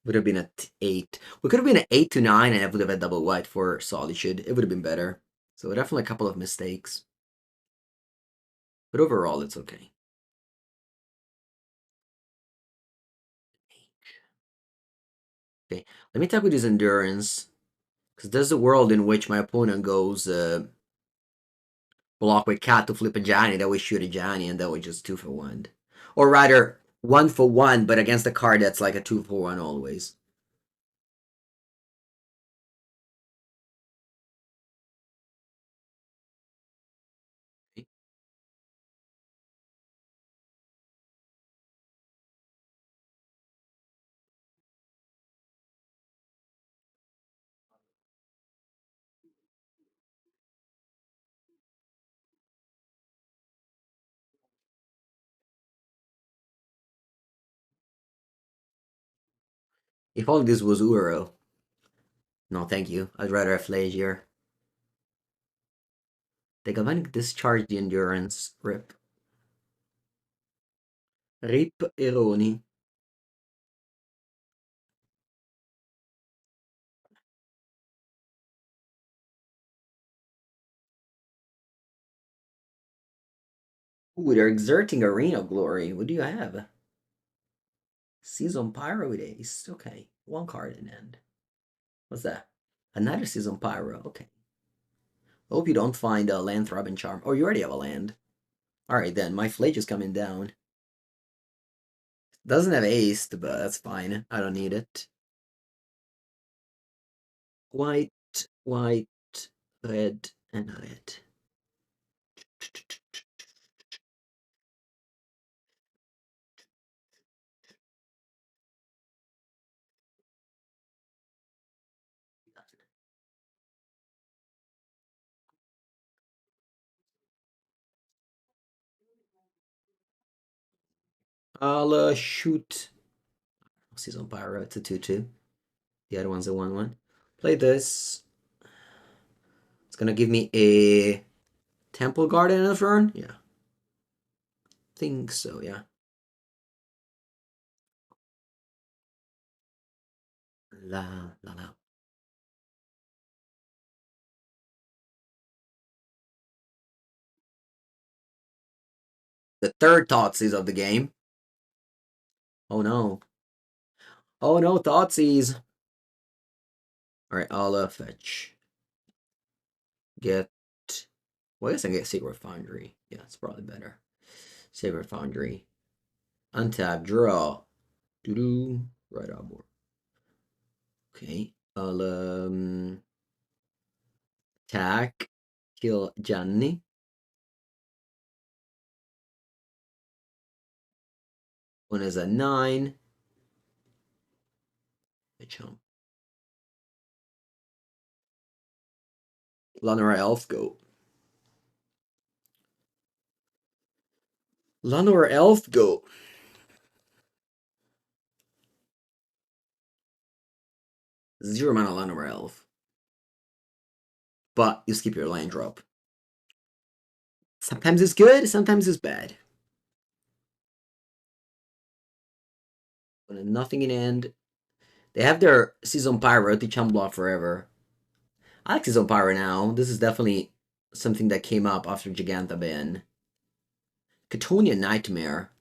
Would have been at 8. We could have been at 8 to 9 and I would have had double white for Solitude. It would have been better. So definitely a couple of mistakes. But overall, it's okay. Okay, let me talk with his endurance. Because there's a world in which my opponent goes block with cat to flip a Johnny, that we shoot a Johnny, and that was just 2 for 1. Or rather, 1 for 1, but against a card that's like a 2 for 1 always. If all this was Uro, no thank you. I'd rather have Flagier. The Galvanic discharge the endurance. Rip. Rip Eroni. Ooh, they're exerting Arena Glory. What do you have? Season Pyro with Ace. Okay, 1 card in end. What's that? Another Season Pyro. Okay. Hope you don't find a land Throbbing Charm. Oh, you already have a land. Alright then, my Flage is coming down. Doesn't have Ace, but that's fine. I don't need it. White, white, red, and red. I'll shoot Season Pyro. It's a 2/2. The other one's a 1/1. Play this. It's gonna give me a Temple Garden in the turn? Yeah. Think so, yeah. La la la. The third Thoughtseize of the game. Oh no. Oh no, Thoughtseize. Alright, I'll fetch. Get. Well, I guess I can get Secret Foundry. Yeah, it's probably better. Saber Foundry. Untap, draw. Doo-doo. Right on board. Okay. I'll attack. Kill Gianni. One is a 9. A chump. Lanora Elf go. Lanora Elf go. Zero mana Lanora Elf. But you skip your land drop. Sometimes it's good, sometimes it's bad. Nothing in end. They have their Season Pyro, the chump block forever. I like Season Pyro now. This is definitely something that came up after Giganta ban. Catonia Nightmare.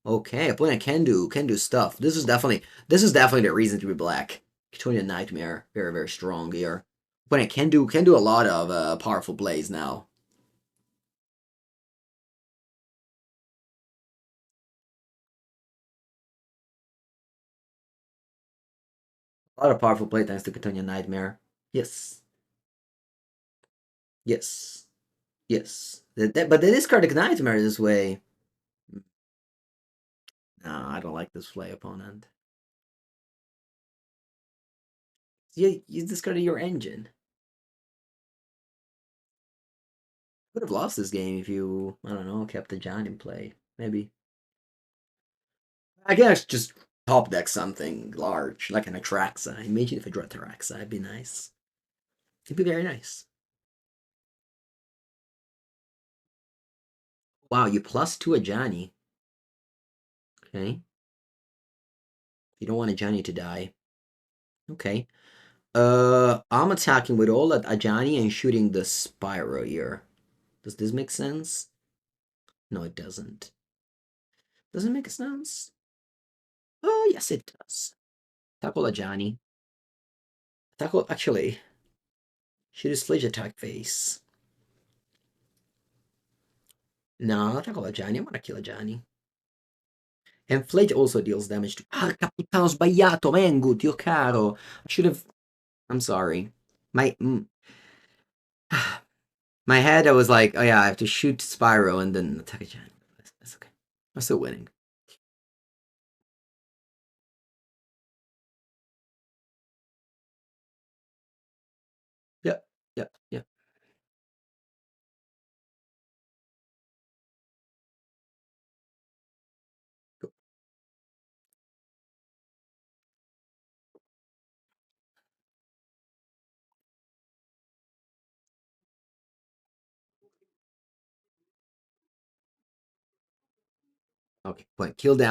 Okay, opponent can do stuff. This is definitely the reason to be black. Catonia Nightmare, very very strong here. Opponent can do a lot of powerful plays now. A lot of powerful play thanks to Catonia Nightmare. Yes, yes, yes. But they discard Nightmare this way. No, I don't like this play, opponent. You discarded your engine. Could have lost this game if you, I don't know, kept the John in play. Maybe. I guess just top deck something large, like an Atraxa. Imagine if I draw Atraxa, it'd be nice. It'd be very nice. Wow, you +2 a Johnny. Okay. You don't want a Johnny to die. Okay. I'm attacking with all that Ajani and shooting the Spyro here. Does this make sense? No, it doesn't. Doesn't make sense? Oh, yes, it does. Tackle Ajani. Tackle, actually, shoot his Sledge attack face. No, tackle Ajani. I want to kill Ajani. And Fledge also deals damage to... Ah, capitano sbagliato, Mengu, Dio caro. I should have... I'm sorry. My... My head, I was like, oh yeah, I have to shoot Spyro and then attack Ajani. That's okay. I'm still winning. Yep, yep, yep. Cool. Okay, point. Killed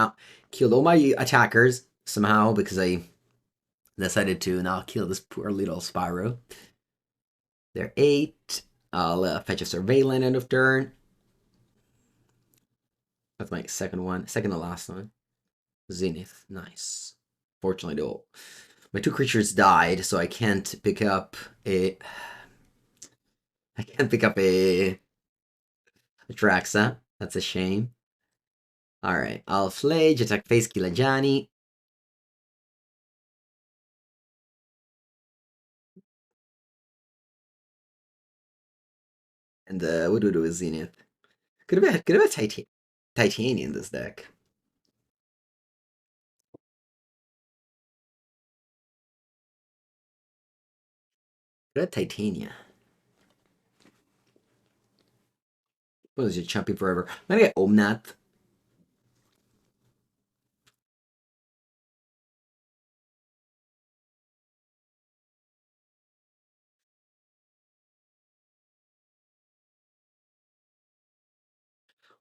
all my attackers somehow because I decided to not kill this poor little Spyro. They're 8. I'll fetch a Surveillant end of turn. That's my second one. Second to last one. Zenith. Nice. Fortunately, though, my 2 creatures died, so I can't pick up a... I can't pick up a Atraxa. That's a shame. Alright, I'll Flage, attack face Kilajani. And what do we do with Zenith? Could have Titania in this deck. Could have Titania. What is it, Champion Forever? I'm gonna get Omnath.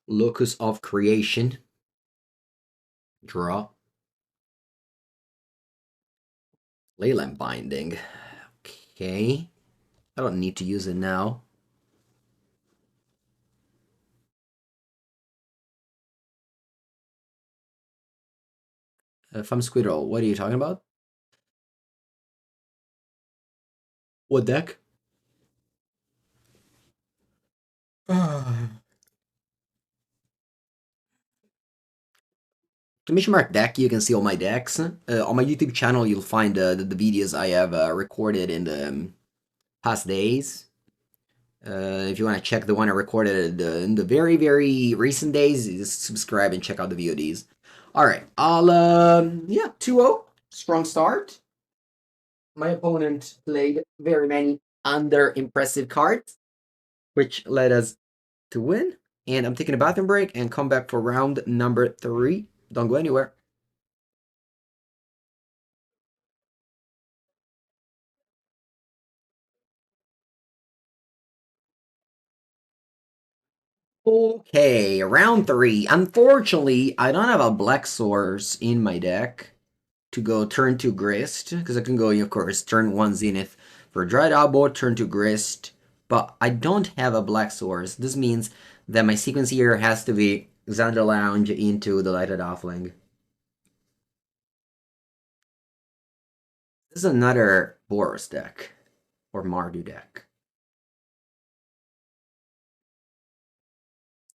Locus of Creation. Draw. Leyland Binding. Okay. I don't need to use it now. If I'm Squirrel, what are you talking about? What deck? Commission mark deck, you can see all my decks. On my YouTube channel, you'll find the videos I have recorded in the past days. If you want to check the one I recorded in the very, very recent days, just subscribe and check out the VODs. Alright, yeah, 2-0. Strong start. My opponent played very many under impressive cards, which led us to win. And I'm taking a bathroom break and come back for round number 3. Don't go anywhere. Okay, round 3. Unfortunately, I don't have a black source in my deck to go turn 2 Grist, because I can go, of course, turn 1 Zenith for Dried Elbow, turn 2 Grist, but I don't have a black source. This means that my sequence here has to be Xander Lounge into the Lighted Offling. This is another Boros deck, or Mardu deck.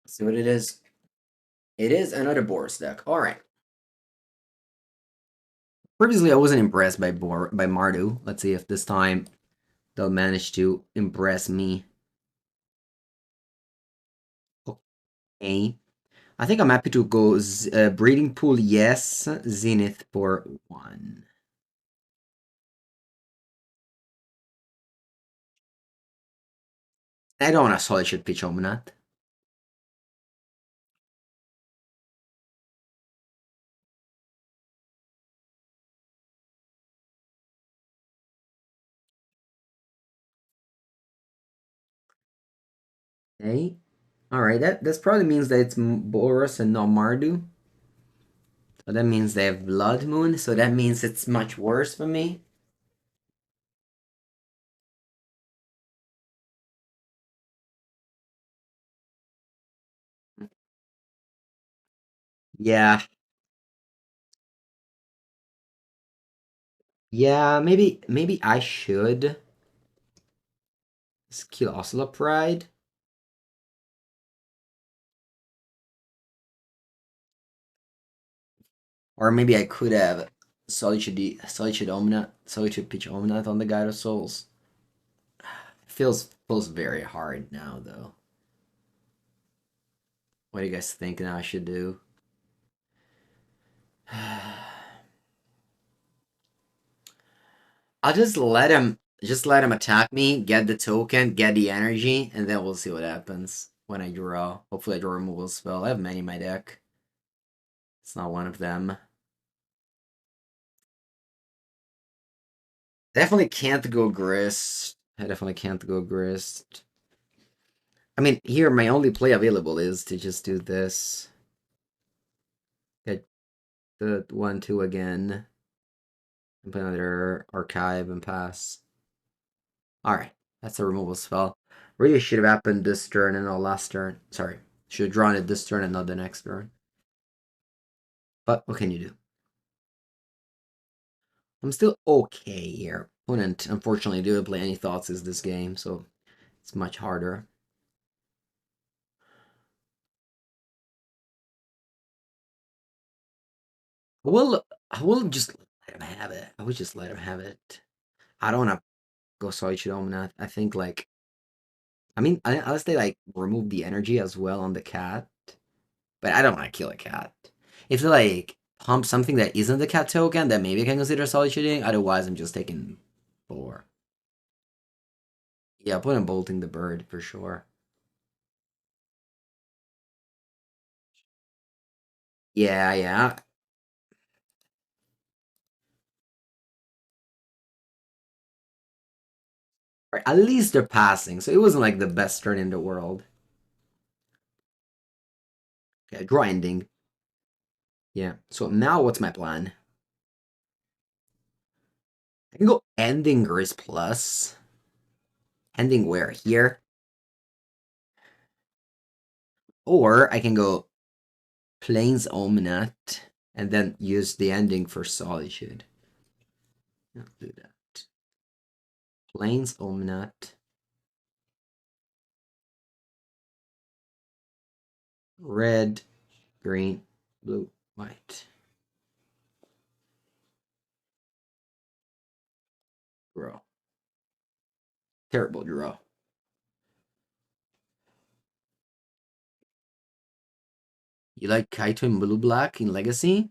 See what it is? It is another Boros deck. Alright. Previously, I wasn't impressed by Mardu. Let's see if this time they'll manage to impress me. Okay. I think I'm happy to go Breeding Pool, yes. Zenith for 1. I don't want a Solitude pitch Omnath. Okay. Alright, that probably means that it's Boros and not Mardu. So that means they have Blood Moon, so that means it's much worse for me. Yeah. Yeah, maybe I should kill Ocelot Pride. Or maybe I could have Solitude Omnath, Solitude Pitch Omnath on the Guide of Souls. Feels very hard now though. What do you guys think now I should do? I'll just let him attack me, get the token, get the energy, and then we'll see what happens when I draw. Hopefully I draw a removal spell. I have many in my deck. It's not one of them. Definitely can't go Grist. I definitely can't go Grist. I mean, here my only play available is to just do this. Get the 1-2 again. And put another Archive and pass. Alright, that's a removal spell. Really should have happened this turn and not last turn. Sorry. Should have drawn it this turn and not the next turn. But what can you do? I'm still okay here. Opponent, unfortunately, didn't play any thoughts is this game, so it's much harder. I will just let him have it. I would just let him have it. I don't want to go Solitude Omnath. I think, like, I mean, unless they, like, remove the energy as well on the cat. But I don't want to kill a cat. If they, like, pump something that isn't the cat token, then maybe I can consider Solitude. Otherwise, I'm just taking 4. Yeah, put him bolting the bird for sure. Yeah, yeah. Right, at least they're passing, so it wasn't like the best turn in the world. Okay, grinding. Yeah, so now what's my plan? I can go Ending Grist Plus. Ending where? Here? Or I can go Plains Omnath and then use the ending for Solitude. I'll do that. Plains Omnath. Red, green, blue, white. Draw. Terrible draw. You like Kaito in blue black in Legacy?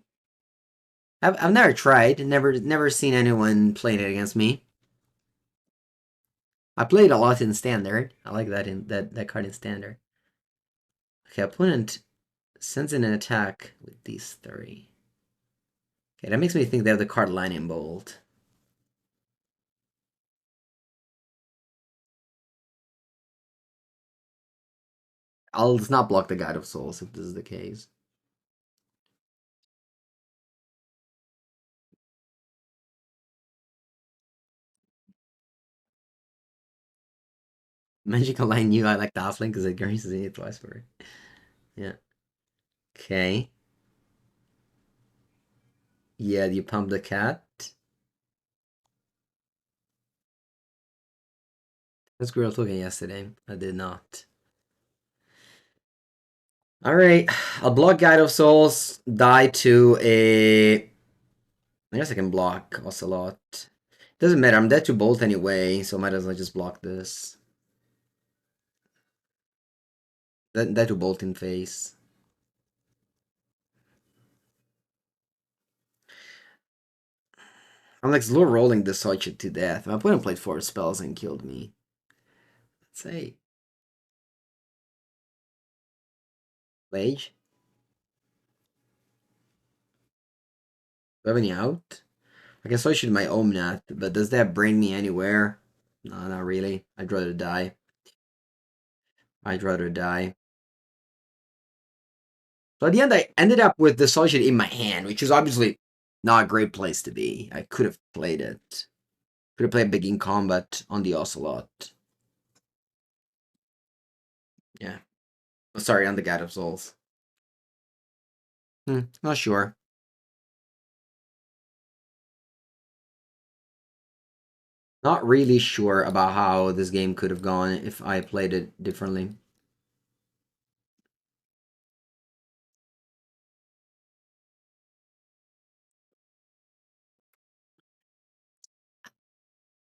I've never tried. Never seen anyone playing it against me. I played a lot in standard. I like that that card in standard. Okay, opponent sends in an attack with these three. Okay, that makes me think they have the card Lightning Bolt. I'll just not block the Guide of Souls if this is the case. Magical Line knew I like the Offlink because it guarantees it twice for it. Yeah. Okay. Yeah, you pump the cat. That's Squirrel talking yesterday. I did not. Alright. I'll block Guide of Souls, die to a... I guess I can block Ocelot. Doesn't matter, I'm dead to Bolt anyway, so might as well just block this. Dead to Bolt in face. I'm like slow rolling this Soichi to death. My opponent played 4 spells and killed me. Let's say. Lage? Do I have any out? I guess I should my Omnath, but does that bring me anywhere? No, not really. I'd rather die. I'd rather die. So at the end, I ended up with the Soichi in my hand, which is obviously not a great place to be. I could have played it. Could have played Big in Combat on the Ocelot. Yeah. Oh, sorry, on the God of Souls. Not sure. Not really sure about how this game could have gone if I played it differently.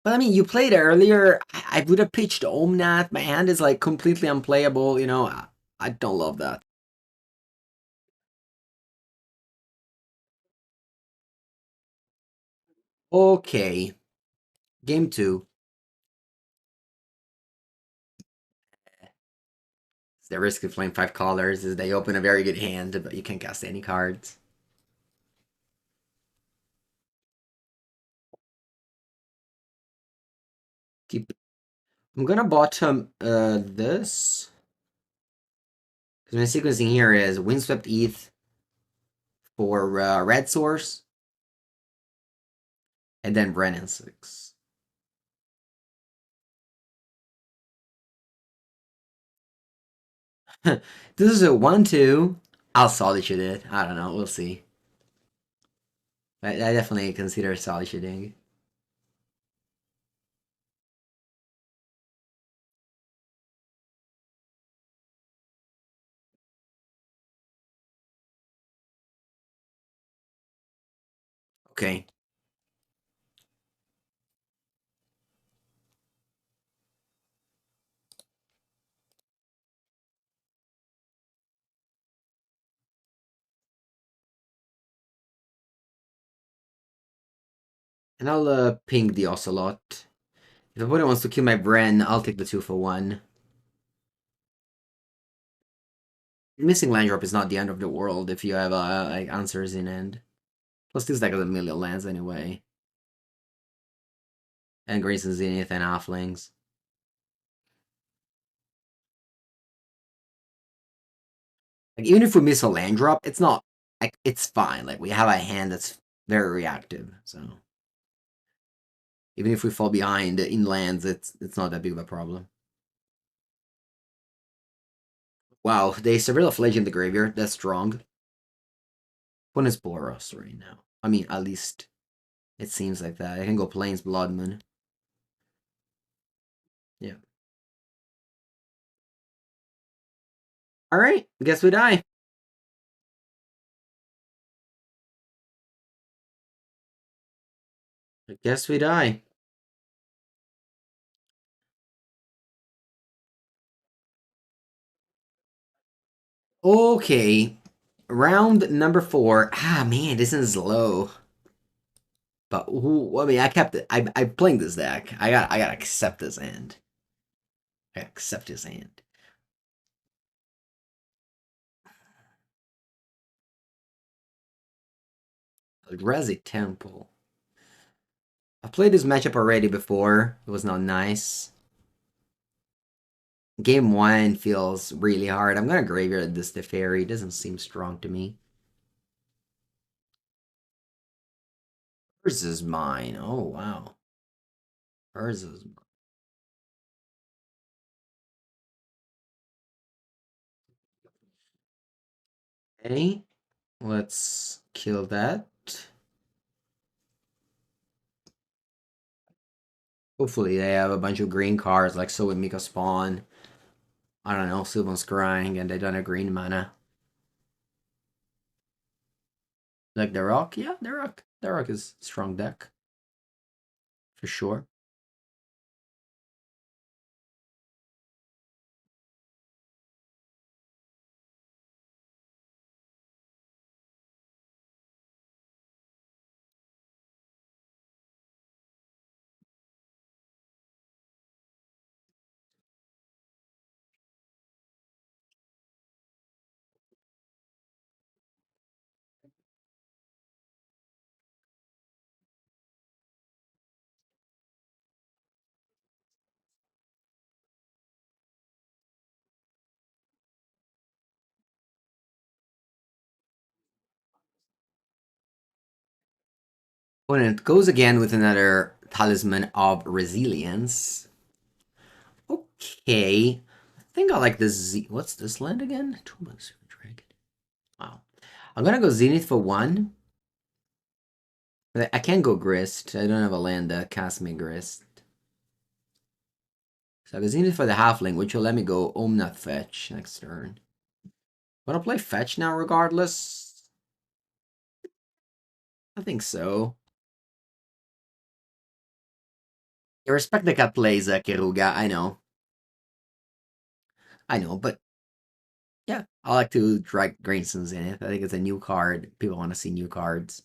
But I mean, you played earlier. I would have pitched Omnath. My hand is like completely unplayable. You know, I don't love that. Okay, game 2. The risk of playing 5 colors is they open a very good hand, but you can't cast any cards. Keep. I'm gonna bottom this. Because my sequencing here is Windswept ETH for red source, and then Brennan 6. This is a 1-2. I'll solitude it. I don't know. We'll see. I definitely consider solituting. Okay. And I'll ping the Ocelot. If opponent wants to kill my Bren, I'll take the 2 for 1. Missing land drop is not the end of the world if you have like answers in end. Plus this deck has a million lands anyway. And Grayson Zenith and Halflings. Like even if we miss a land drop, it's not like it's fine. Like we have a hand that's very reactive, so even if we fall behind in lands, it's not that big of a problem. Wow, they Severe of Ledge in the graveyard. That's strong. One is Boros right now. I mean, at least it seems like that. I can go Plains Blood Moon. Yeah. Alright, guess we die. I guess we die. Okay, round number 4. Ah, man, this is low. But I mean, I kept it. I'm playing this deck. I gotta accept this hand. I gotta accept his hand. Eldrazi Temple. I played this matchup already before. It was not nice. Game 1 feels really hard. I'm gonna graveyard this Teferi. It doesn't seem strong to me. Hers is mine. Oh, wow. Hers is mine. Okay, let's kill that. Hopefully they have a bunch of green cards like So with Mika Spawn. I don't know, Sylvan Scrying, and they don't have green mana. Like the Rock? Yeah, the Rock. The Rock is strong deck. For sure. Opponent goes again with another Talisman of Resilience. Okay. I think I like this What's this land again? 2 months dragon. Wow. I'm gonna go Zenith for 1. But I can't go Grist. I don't have a land that casts me Grist. So I go Zenith for the Halfling, which will let me go Omnath Fetch next turn. Wanna play Fetch now regardless? I think so. I respect the cat plays Keruga, I know. I know, but yeah, I like to drag Grayson's in it. I think it's a new card. People want to see new cards.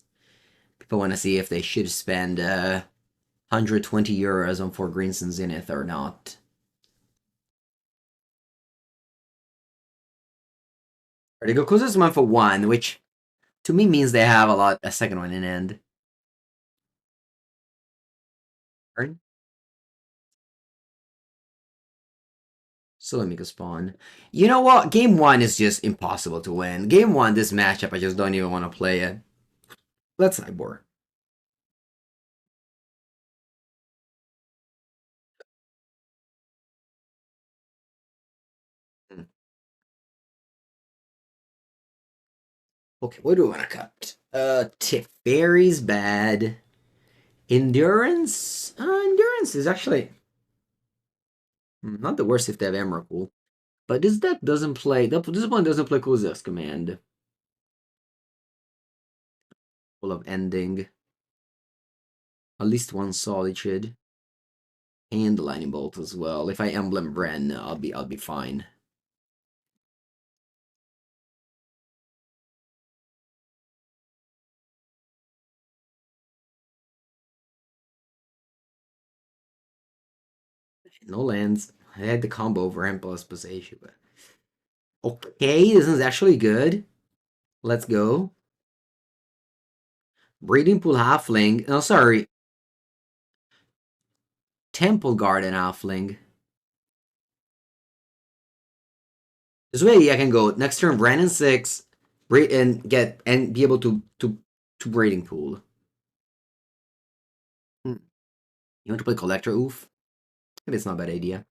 People want to see if they should spend 120 euros on 4 Greensons in it or not. Or they go closest one for 1, which to me means they have a second one in end. Turn. So let me go spawn. You know what? Game 1 is just impossible to win. Game 1, this matchup, I just don't even want to play it. Let's sideboard. Hmm. Okay, what do we want to cut? Teferi's bad. Endurance? Endurance is actually not the worst if they have Emrakul. But this deck doesn't play. This one doesn't play Kuzak's command. Full of ending. At least one Solitude. And the Lightning Bolt as well. If I emblem Bren, I'll be fine. No lands. I had the combo over M plus Posation, but okay, this is actually good. Let's go. Breeding Pool Halfling. No, sorry. Temple Garden Halfling. This way I can go next turn Brandon 6, and get and be able to Breeding Pool. Hmm. You want to play Collector Oof? Maybe it's not a bad idea.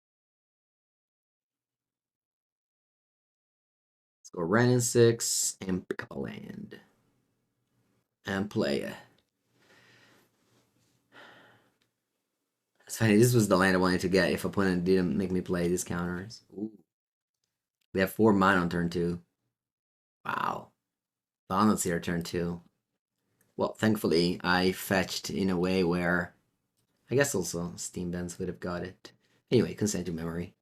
Let's go Brandon 6 and pick up a land. And play it. It's funny, this was the land I wanted to get if opponent didn't make me play these counters. Ooh. We have 4 mana on turn 2. Wow. Let's see our turn 2. Well, thankfully, I fetched in a way where I guess also Steam Bends would have got it. Anyway, consent to memory.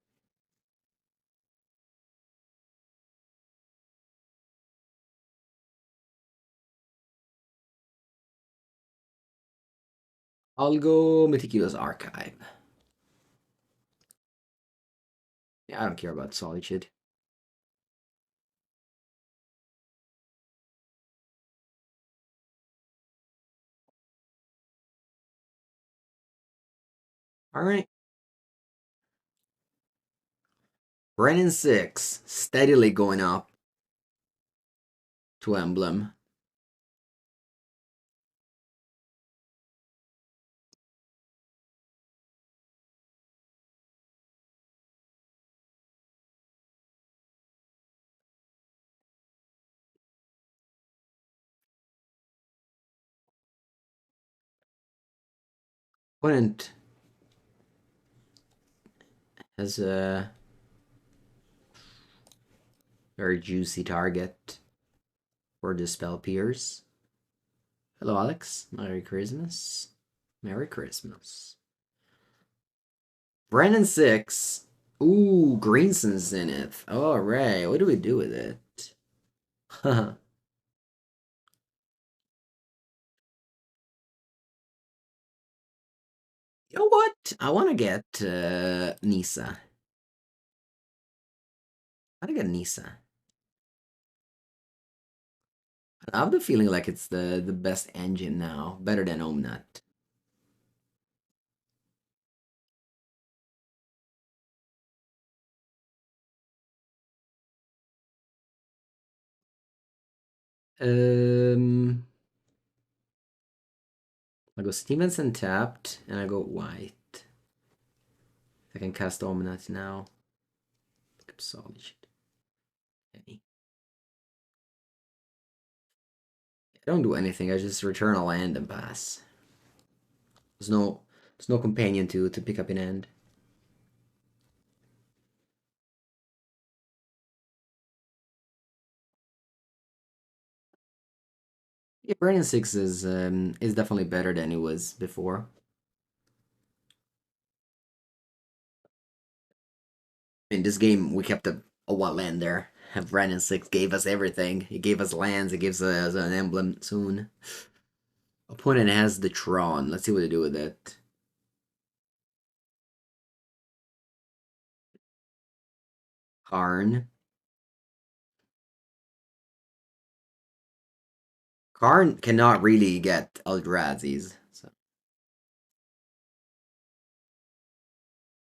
I'll go Meticulous Archive. Yeah, I don't care about Solitude. Alright. Brennan 6, steadily going up to Emblem. Opponent has a very juicy target for the spell pierce. Hello, Alex. Merry Christmas. Merry Christmas. Brennan 6. Ooh, Greenson Zenith. Alright, what do we do with it? you know what? I want to get Nisa. I want to get Nisa. I have the feeling like it's the best engine now, better than Omnath. I go Stevenson tapped, and I go white. I can cast Omnath now. Pick up solid shit. Okay. I don't do anything. I just return a land and pass. There's no companion to pick up an end. Yeah, Burning 6 is definitely better than it was before. In this game, we kept a one land there. Brandon 6 gave us everything. He gave us lands, it gives us an emblem soon. Opponent has the Tron. Let's see what they do with it. Karn. Karn cannot really get Eldrazi's. So.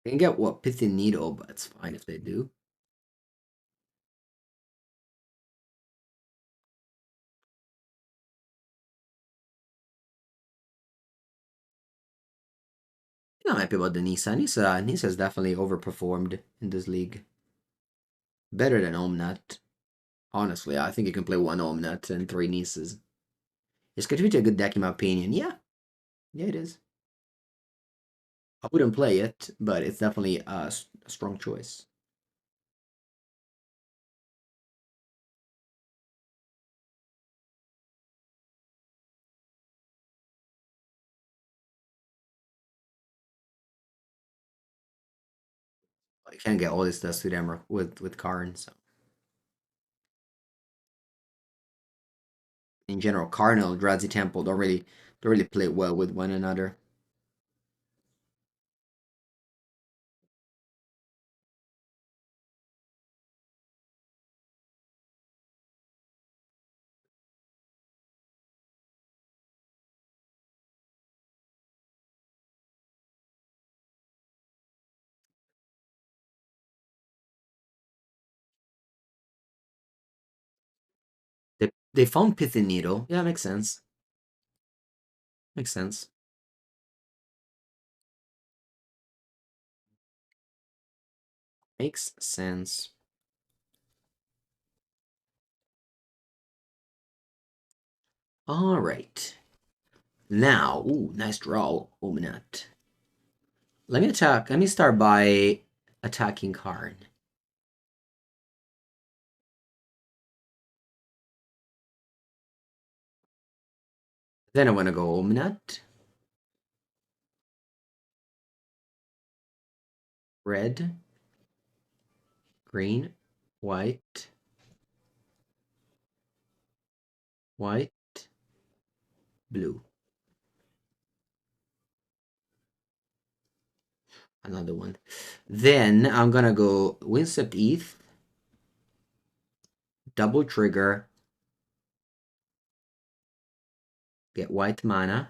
They can get what? Pithy Needle, but it's fine if they do. I'm not happy about the Nisa. Nisa's definitely overperformed in this league. Better than Omnath. Honestly, I think you can play one Omnath and three Nisas. It's going to be a good deck in my opinion. Yeah. Yeah, it is. I wouldn't play it, but it's definitely a strong choice. You can't get all this dust with Emerald with Karn, so in general, Cardinal, Eldrazi Temple don't really play well with one another. They found Pithy Needle. Yeah, makes sense. Makes sense. Makes sense. All right. Now, ooh, nice draw, Omnath. Let me attack. Let me start by attacking Karn. Then I want to go Omnath. Red, green, white, white, blue. Another one. Then I'm gonna go Wincept ETH, double trigger, get white mana,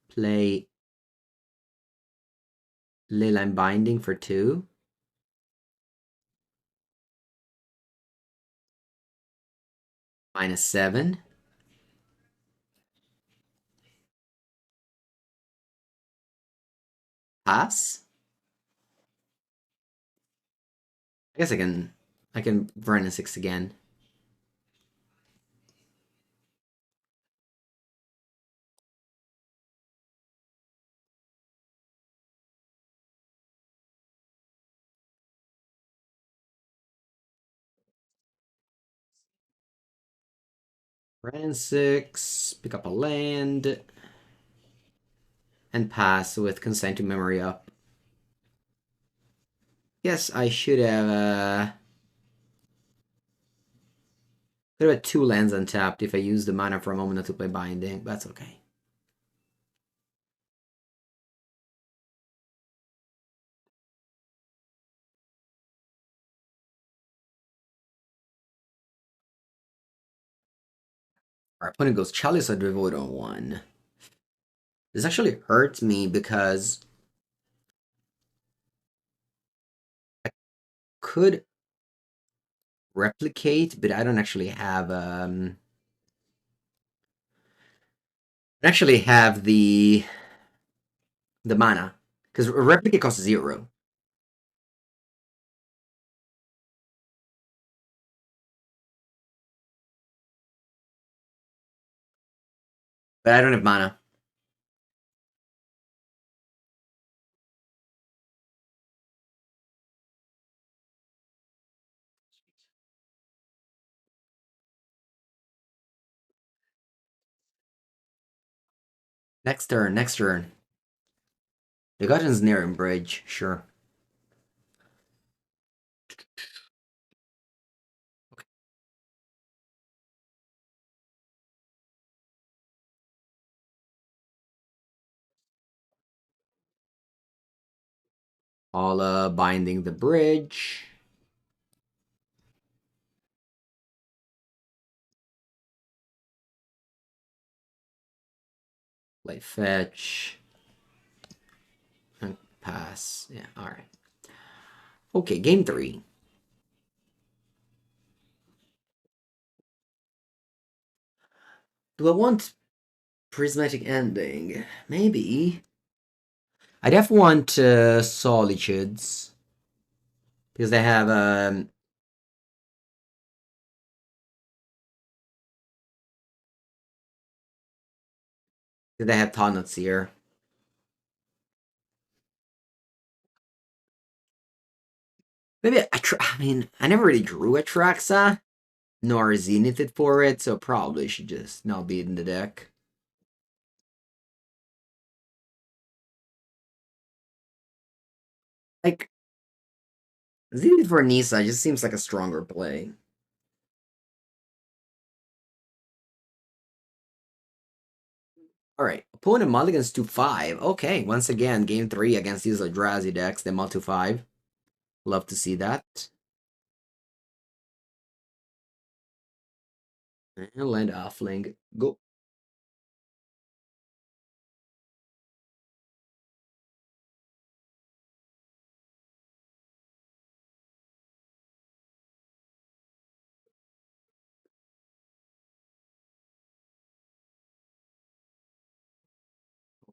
play Leyline Binding for 2, -7. Pass. I guess I can Vernon 6 again. Vernon 6, pick up a land, and pass with Consent to Memory up. Yes, I should have could have had 2 lands untapped if I used the mana for a moment to play Binding. That's okay. Our opponent goes Chalice of Devoid on 1. This actually hurts me because I could replicate, but I don't actually have the mana. Because replicate costs 0. But I don't have mana. Next turn, next turn. The Gutton's near in bridge, sure. All binding the bridge. Play fetch. And pass. Yeah, alright. Okay, game 3. Do I want Prismatic Ending? Maybe. I definitely want Solitudes. Because they have Tonnets here. Maybe I mean, I never really drew Atraxa, nor Zenithed for it, so probably should just not be in the deck. Like, Zenith for Nisa just seems like a stronger play. Alright, opponent mulligans to 5. Okay, once again, game 3 against these Eldrazi decks, they mull to 5. Love to see that. And land Offling. Go.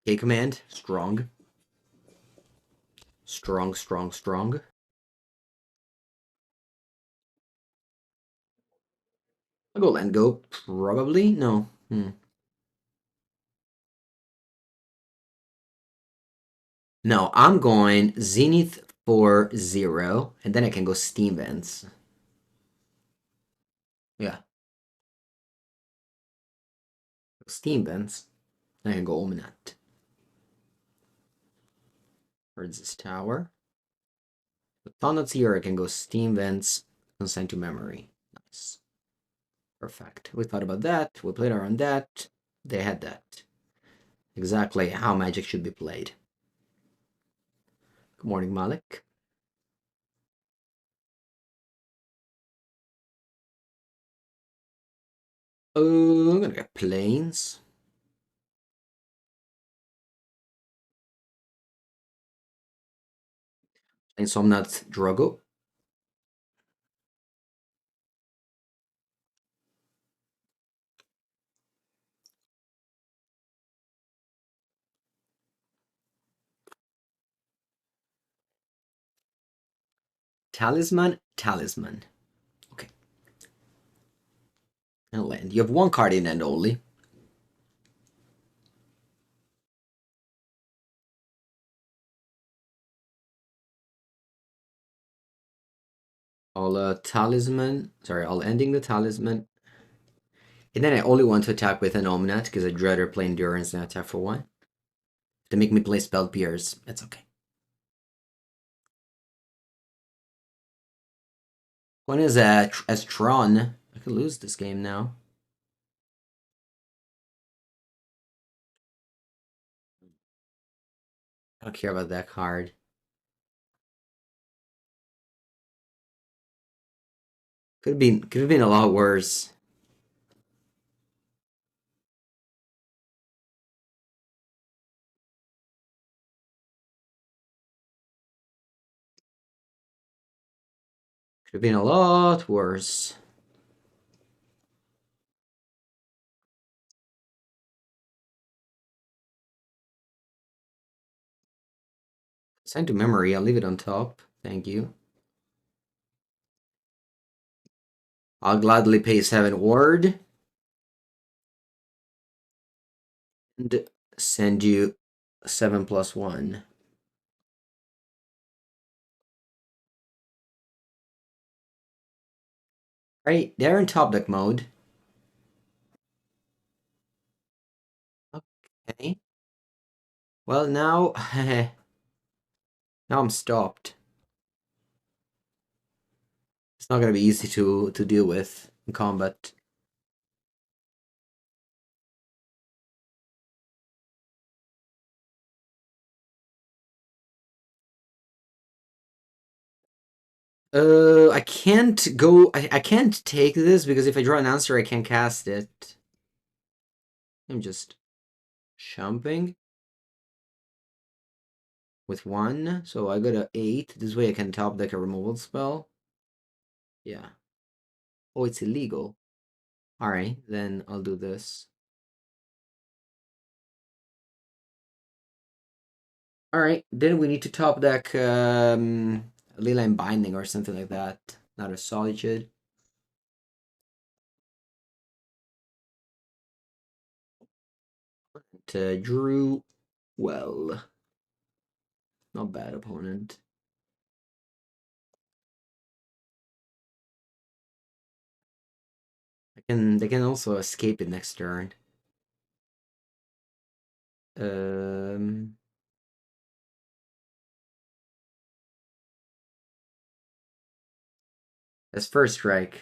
Okay, command. Strong. Strong, strong, strong. I'll go land go. Probably? No. No, I'm going Zenith for 0, and then I can go Steam Vents. Yeah. Steam Vents. Then I can go Omnath. Where's this tower? With Thonot's here, I can go Steam Vents, Consign to Memory. Nice. Perfect. We thought about that. We played around that. They had that. Exactly how Magic should be played. Good morning, Malik. I'm gonna get planes. And Somnath Drogo. Talisman, Talisman. Okay. And land. You have one card in hand only. I'll Talisman. Sorry, I'll ending the Talisman. And then I only want to attack with an Omnath because I'd rather play Endurance than attack for one. To make me play Spell Pierce, that's okay. One is as Tron. I could lose this game now. I don't care about that card. Could have been a lot worse. Could have been a lot worse. Send to memory. I'll leave it on top. Thank you. I'll gladly pay 7 ward. And send you 7+1. Right, they're in top deck mode. Okay. Well, now... now I'm stopped. It's not gonna be easy to deal with in combat. I can't go... I can't take this because if I draw an answer, I can't cast it. I'm just jumping with 1, so I got a 8. This way I can top deck a removal spell. Yeah. Oh, it's illegal. Alright, then I'll do this. Alright, then we need to top deck Leyline Binding or something like that. Not a Solitude. Drew well. Not bad opponent. They can also escape it next turn. That's first strike.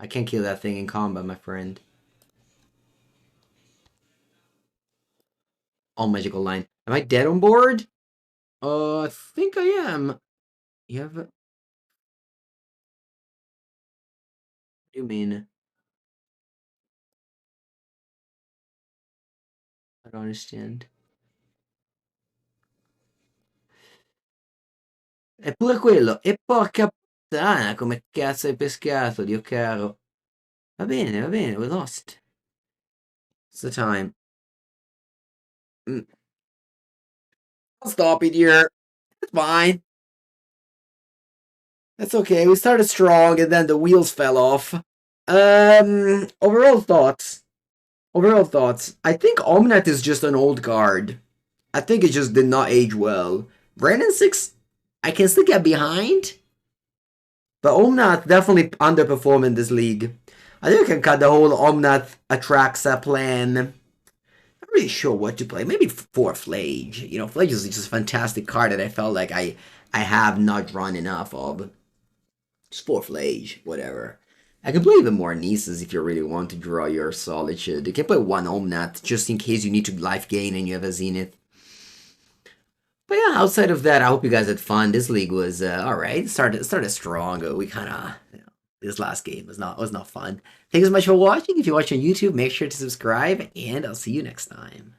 I can't kill that thing in combat, my friend. All magical line. Am I dead on board? I think I am. You have. What do you mean? I don't understand. È pure quello. E porca puttana, come cazzo hai pescato, Dio caro. Va bene, we lost. It's the time. I'll stop it here. It's fine. That's okay. We started strong and then the wheels fell off. Overall thoughts. I think Omnath is just an old card. I think it just did not age well. Brandon 6, I can still get behind. But Omnath definitely underperformed in this league. I think I can cut the whole Omnath Atraxa plan. Not really sure what to play. Maybe 4 Flage. You know, Flage is just a fantastic card that I felt like I have not run enough of. Just 4 Flage, whatever. I can play even more Nieces if you really want to draw your Solitude. You can play 1 Omnath just in case you need to life gain and you have a Zenith. But yeah, outside of that, I hope you guys had fun. This league was alright. Started strong. We kind of this last game was not fun. Thanks so much for watching. If you're watching on YouTube, make sure to subscribe, and I'll see you next time.